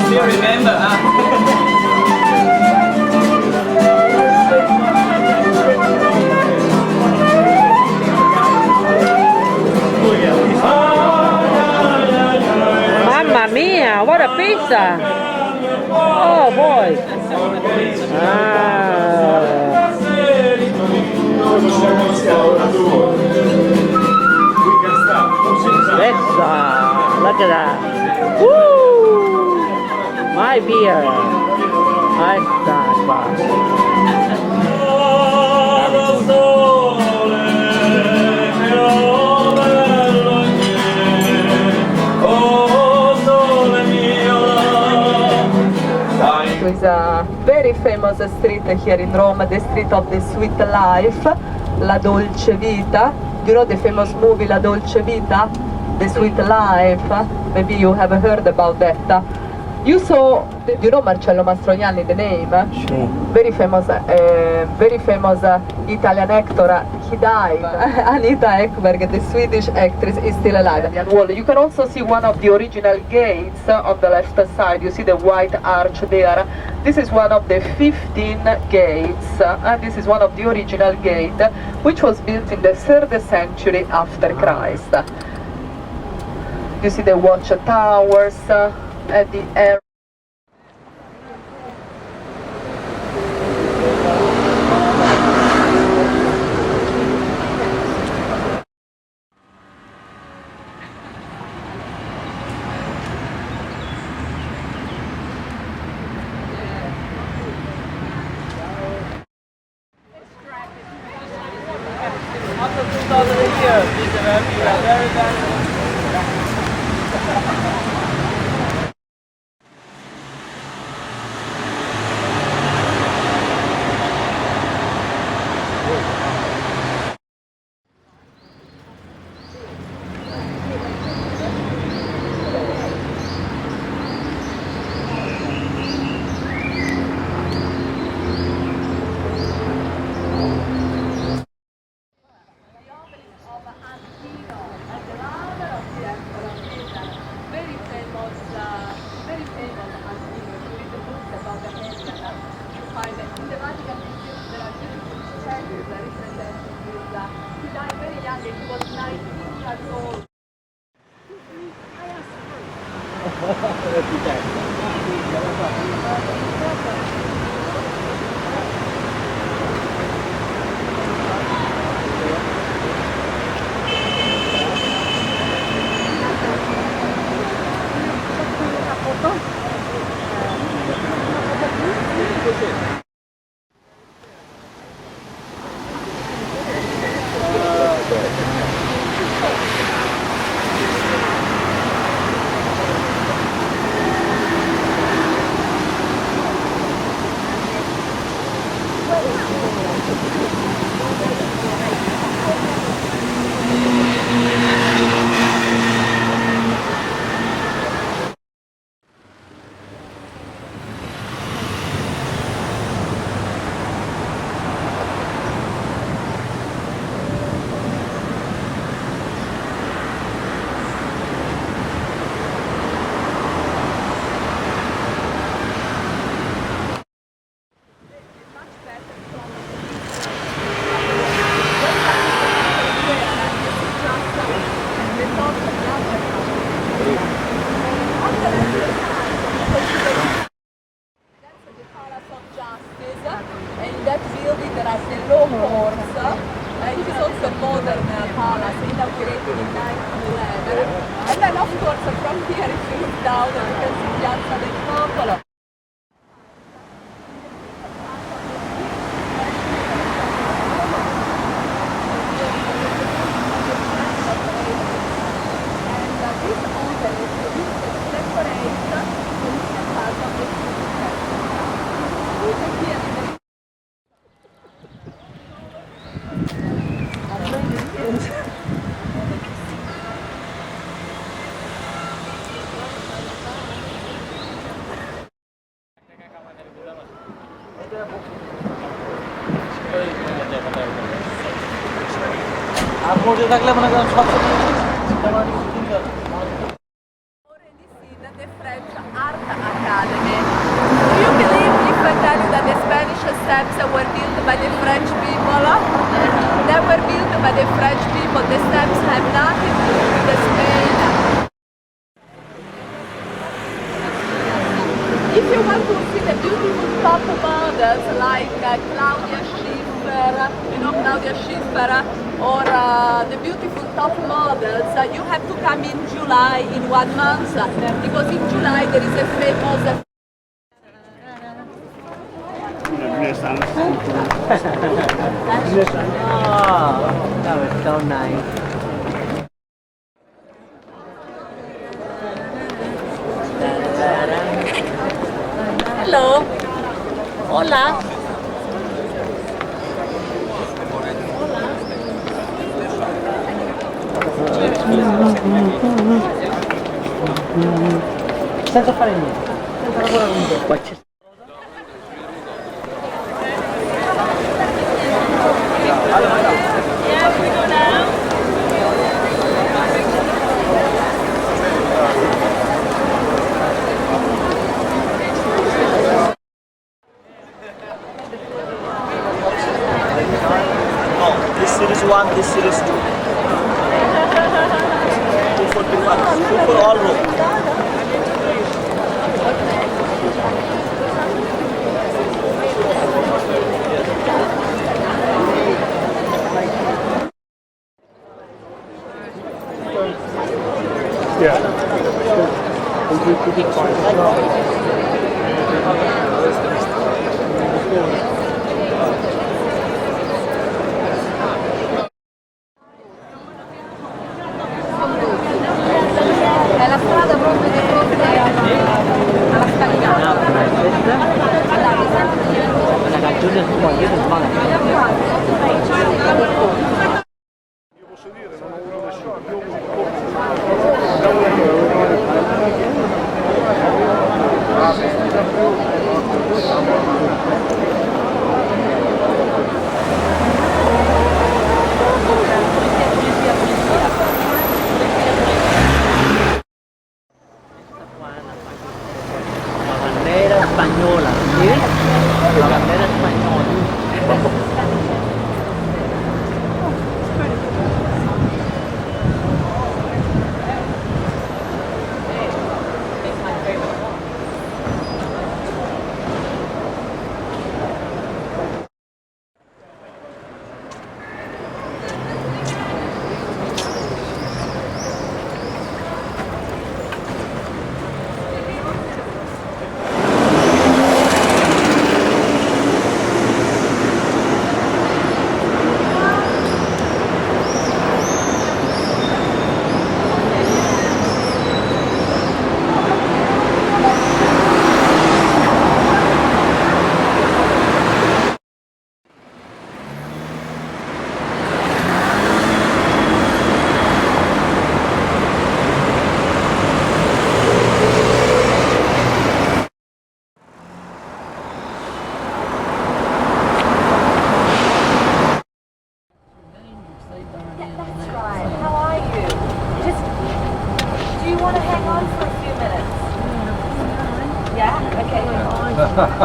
Still remember, Mamma mia, what a pizza! Oh boy! Look at that! Woo! My beer! My Starbucks! It's a very famous street here in Rome, the street of the sweet life, La Dolce Vita. You know the famous movie La Dolce Vita? The Sweet Life. Maybe you have heard about that. You saw, you know Marcello Mastroianni, the name? Sure. Very famous Italian actor. He died. Anita Ekberg, the Swedish actress, is still alive. You can also see one of the original gates on the left side. You see the white arch there. This is one of the 15 gates, and this is one of the original gates, which was built in the 3rd century after Christ. You see the watchtowers at the air. young, and he was 19 years old. In that building there are the law courts, it is also a modern palace inaugurated in 1911. And then of course from here if you look down you can see Piazza del Popolo. আর মোটে থাকলে মনে করেন সবচেয়ে The French Art Academy. Do you believe if I tell you that the Spanish steps were built by the French people? They were built by the French people. The steps have nothing to do with Spain. If you want to see the beautiful top models like Claudia Schiffer, you know Claudia Schiffer, or the beautiful top models, you have to come in July in 1 month, because in July there is a famous that was so nice. Hello. Hola. Senza fare niente, senza lavorare un po'. This series 1, this series 2. 241. 2 for all row. Yeah. È la strada proprio di fronte alla scalinata. Io posso dire, non ho avuto nessuno.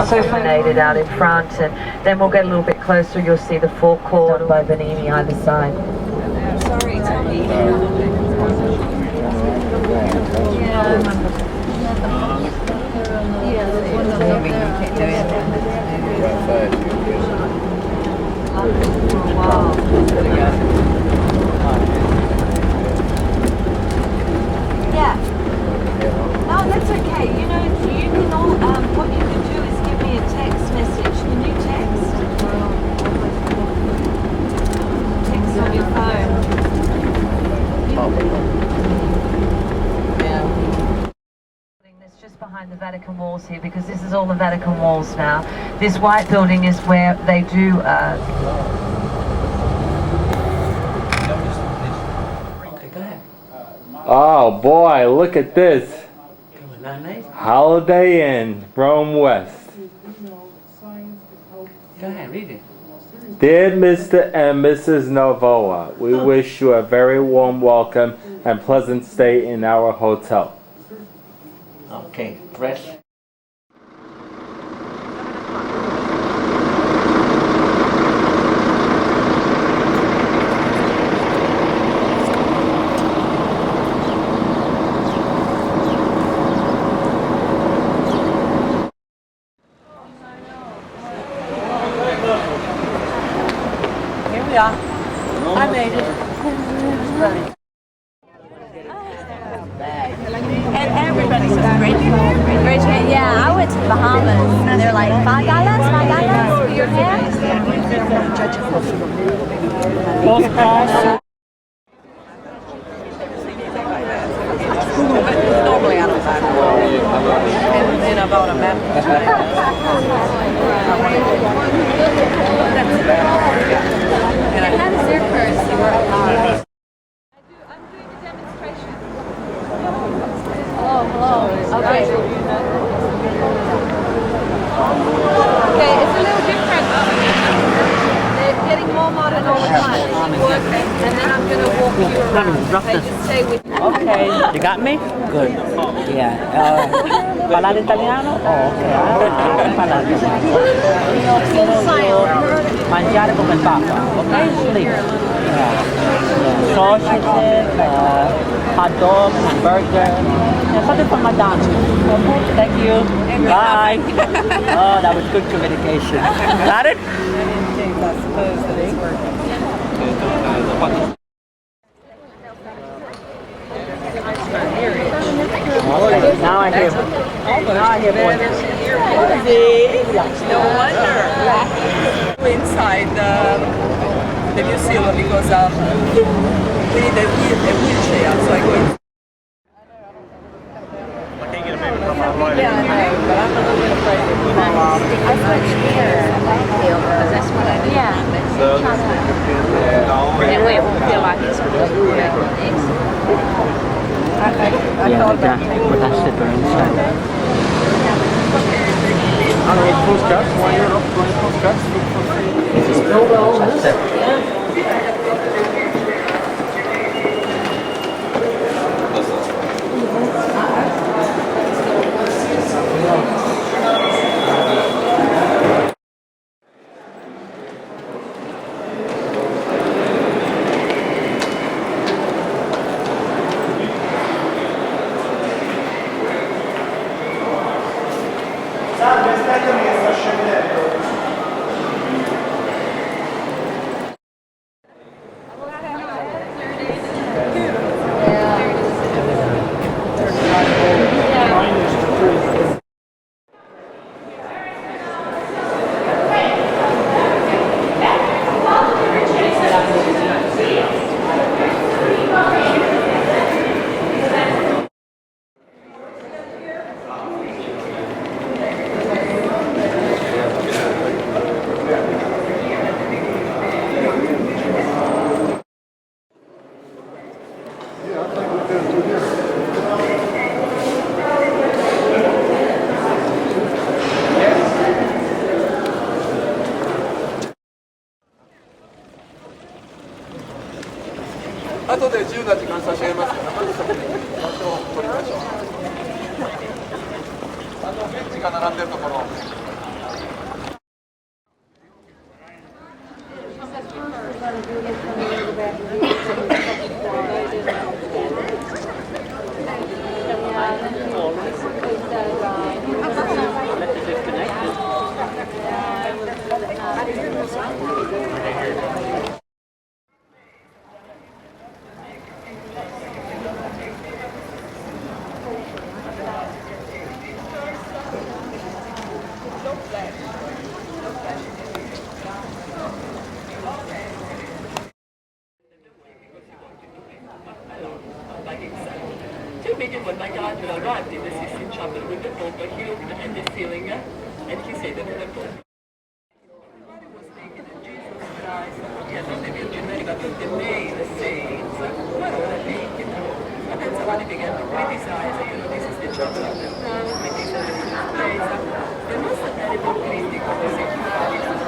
supernated out in front, and then we'll get a little bit closer. You'll see the forecourt by Bernini either side. Sorry, Tommy. Yeah. No, that's okay. You know, you can all, what you can do is give me a text message. Can you text? Text on your phone. That's just behind the Vatican walls here, because this is all the Vatican walls now. This white building is where they do Okay, go ahead. Oh boy, look at this. Not nice? Holiday Inn, Rome West. Go ahead, read it. Dear Mr. and Mrs. Novoa, we wish you a very warm welcome and pleasant stay in our hotel. Okay, press. Here we are. I made it. And everybody's just great. Yeah, I went to the Bahamas and they're like, $5 for your hair? Normally I don't find in about a map. And how does their currency work? Hello. Okay. Okay, it's a little different. They're getting more modern all the time. And then I'm going to walk you around. Okay, just stay with me. Okay, you got me? Good. Yeah. Parlare italiano? Oh, ok. Parlare italiano. Mangiare come il Papa, ok? Sleep. Sausage, hot dog, hamburger. Yeah, something from McDonald's. Thank you. Bye. Oh, that was good communication. Got it? Now I hear voices. No wonder. Inside the museum because we need a wheelchair, so I go in. I can't get a baby from my wife. Yeah, I know, but I'm a little bit afraid to fall off. I switched gears at Mayfield because that's what I do. Yeah. That way it won't feel like it's really I thought about taking But that's the burn side. Postcards, why you're not going postcards? Salve, aspettami che sto scendendo.後で自由な時間差し上げますから、まずそこで場所を取りましょう。ベンチが並んでるところ。video when Michelangelo arrived in the Sistine Chapel with the Pope, he looked at the ceiling and he said that the Pope was thinking that Jesus Christ, non the Virgin Mary, but the main saints were all naked. And then somebody began to criticize, this is the chapel of the Pope, it is a religious place. The most terrible critic of the sexuality is the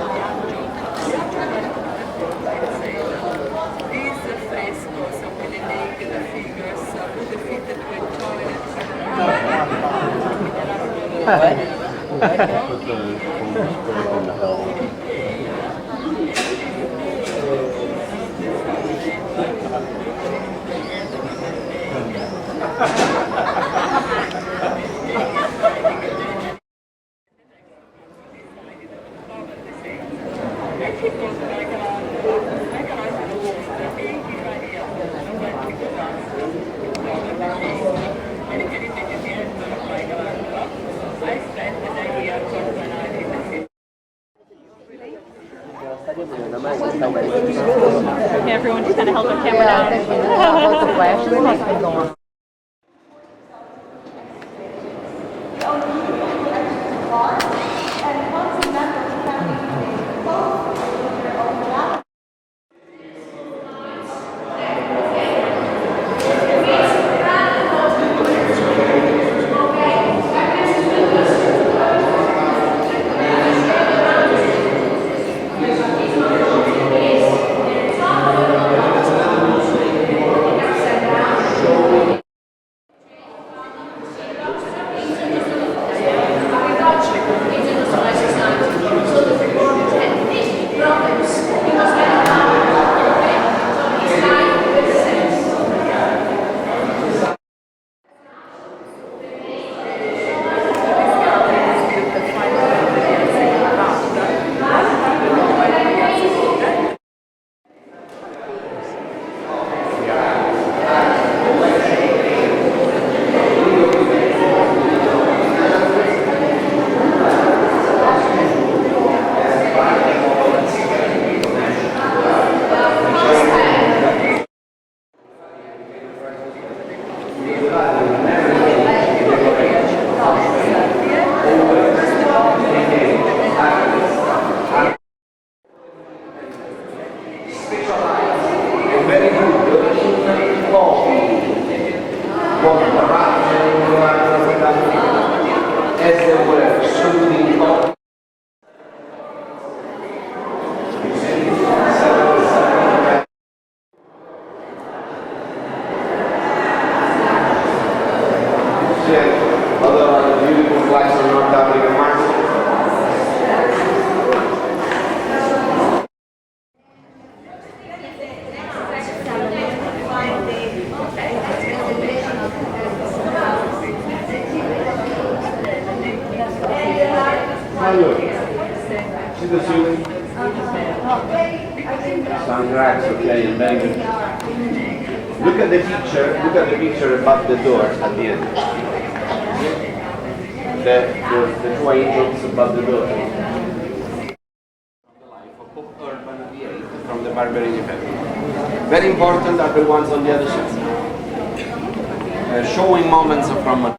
Pope, by the saint. These frescoes with the naked figures, with the fitted with toilets. Put the Holy Spirit in the hell. Yeah, everyone just kind of held their camera down. Congrats, okay, and very good. Look at the picture above the door at the end. The two angels above the door. The life of Pope Urban VIII from the Barberini family. Very important are the ones on the other side. Showing moments from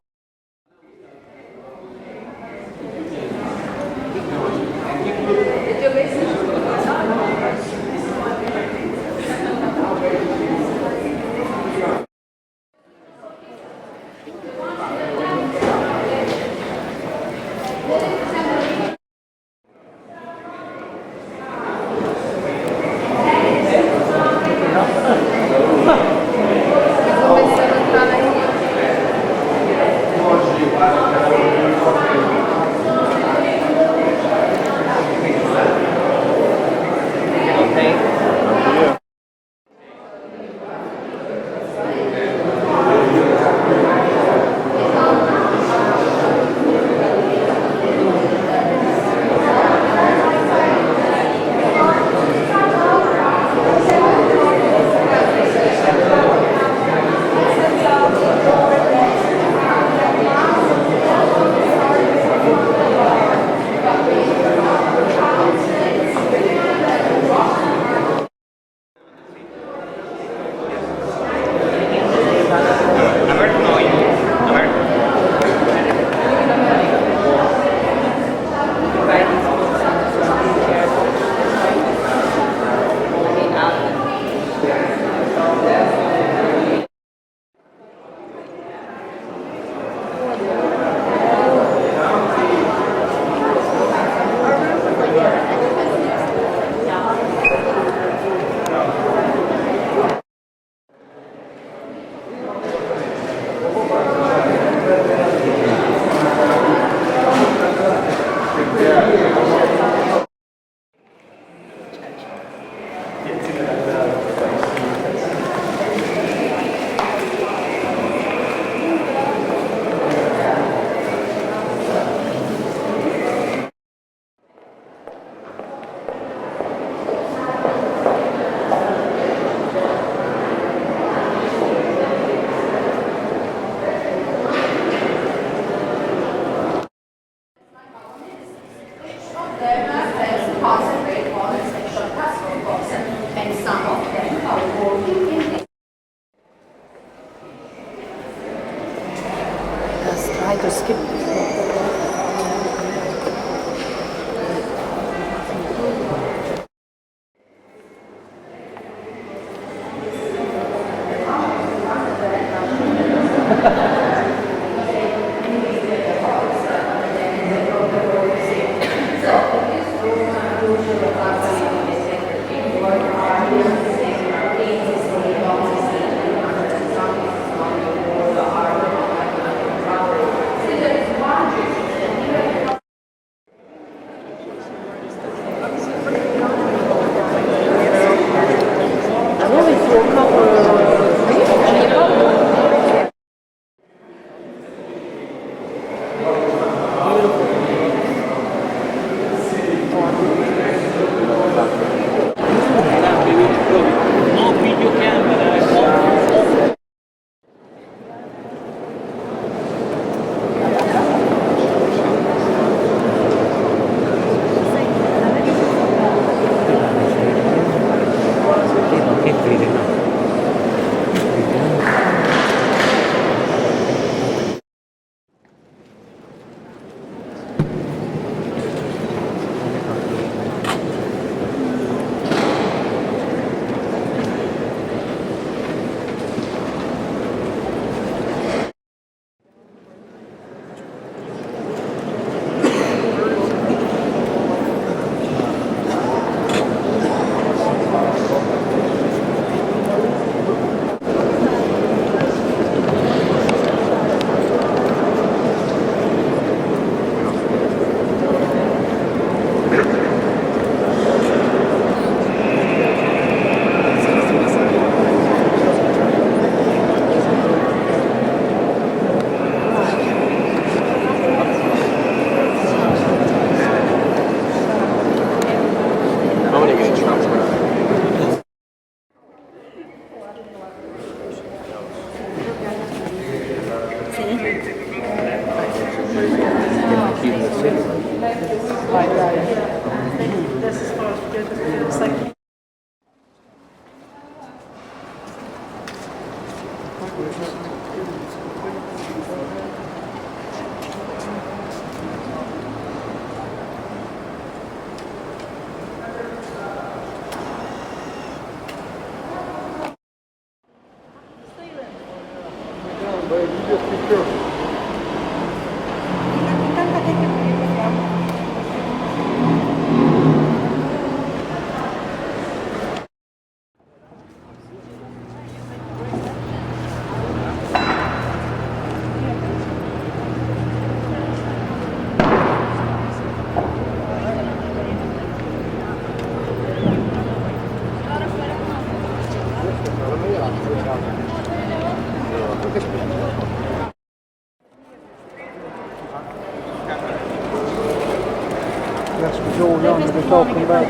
That's what's all on that we're talking about.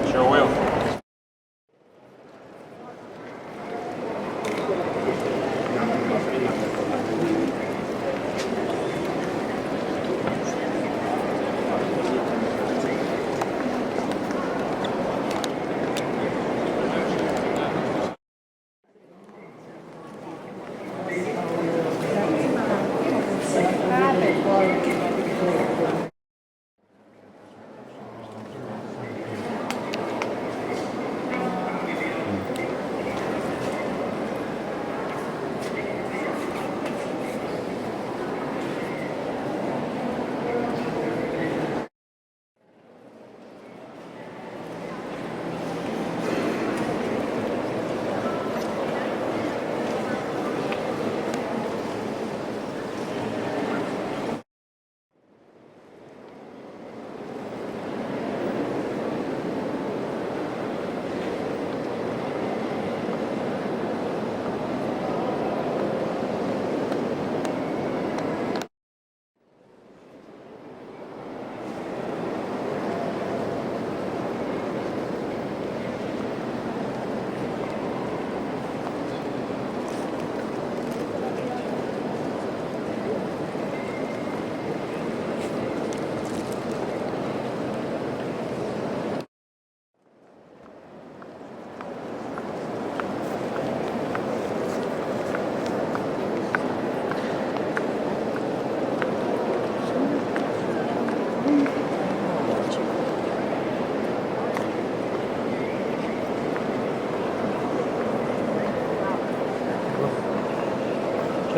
Sure will.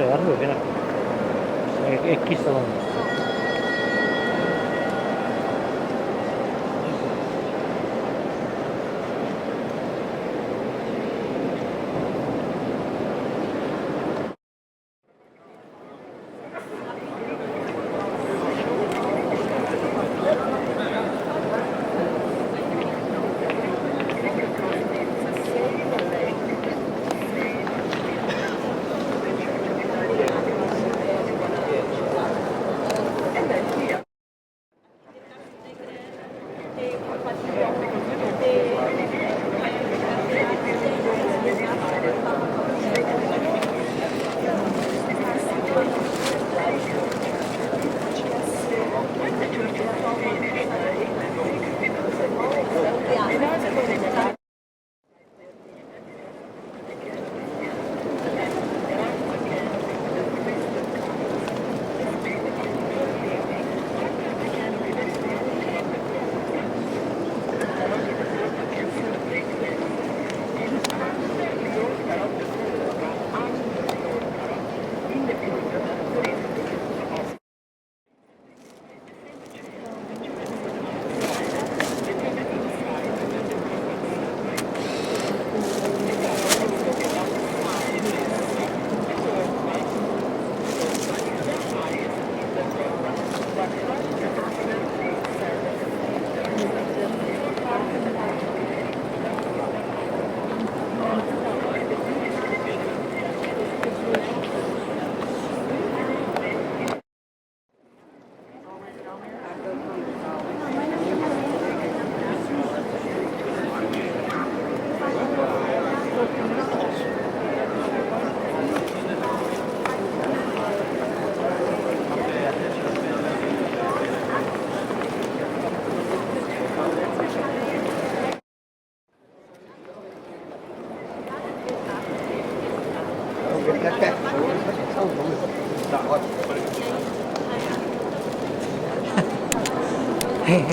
guarda bene. E chi sta là?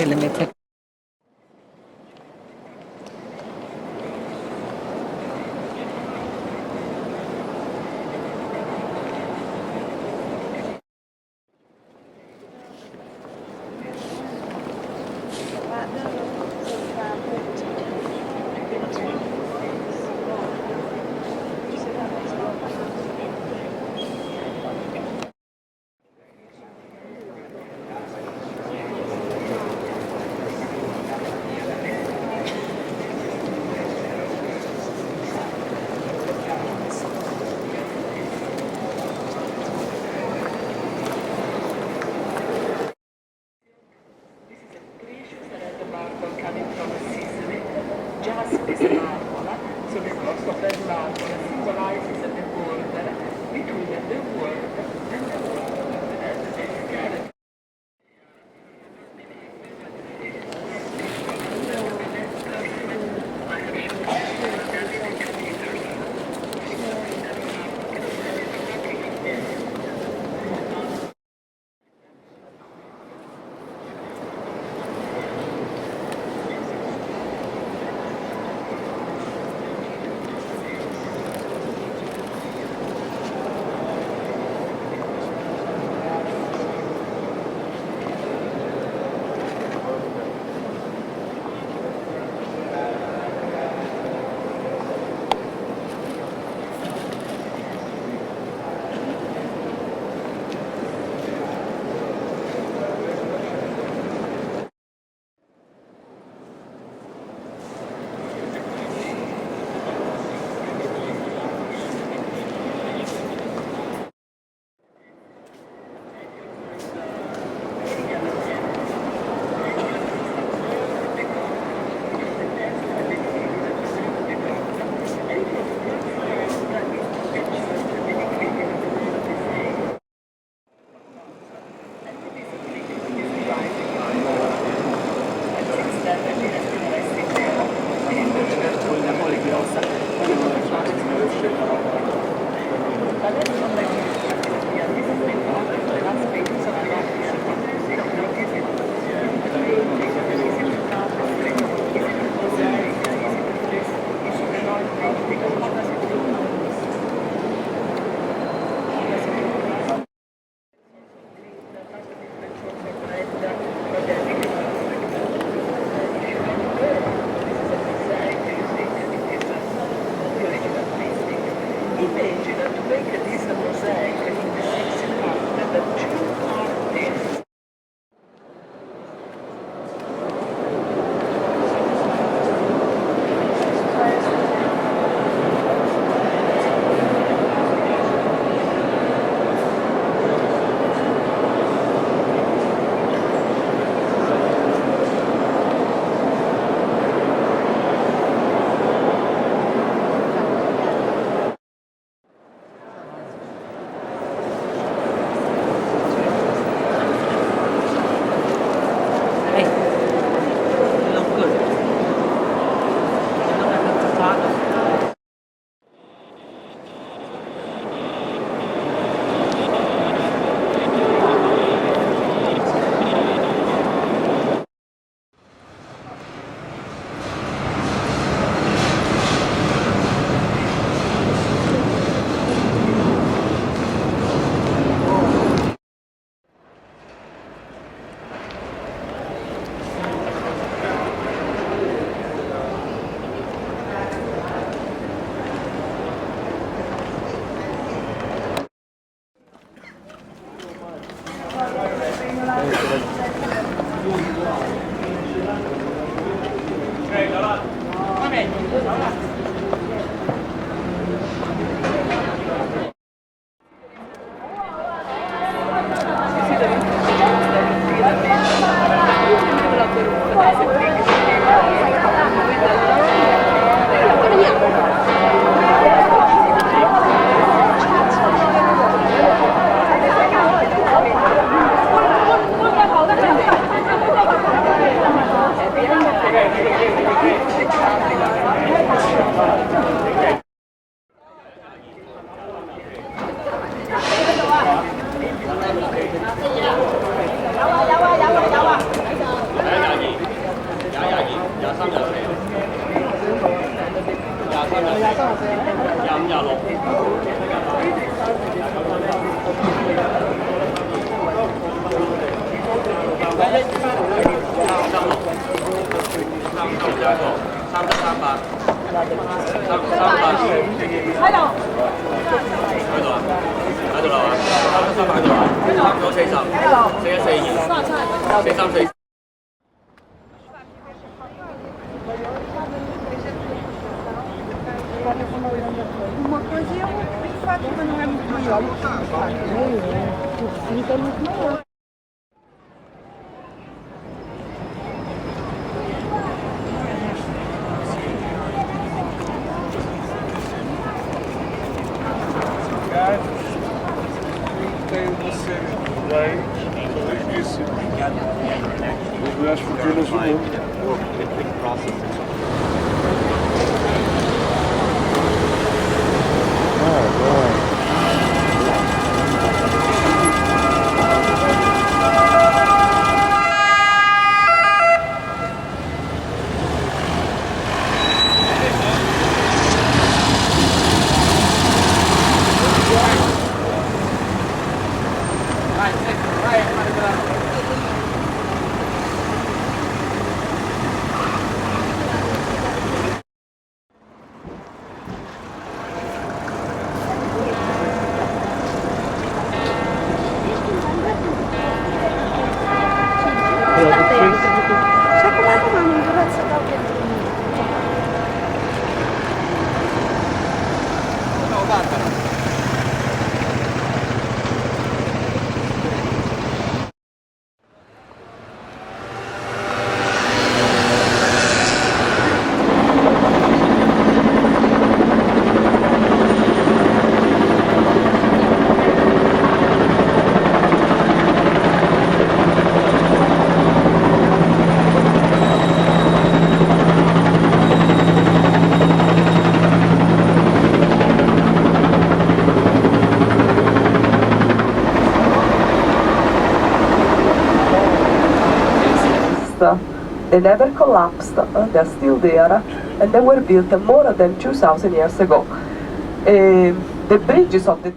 Let me take. Just this marble, so the cost of that marble symbolizes the border between the world and the world and the character. Uma coisa é o fato, mas não é muito maior. Fica muito maior. Tem uma série de leis legíssimas. As melhores fortunas do mundo. They never collapsed, they're still there, and they were built more than 2,000 years ago. The bridges of the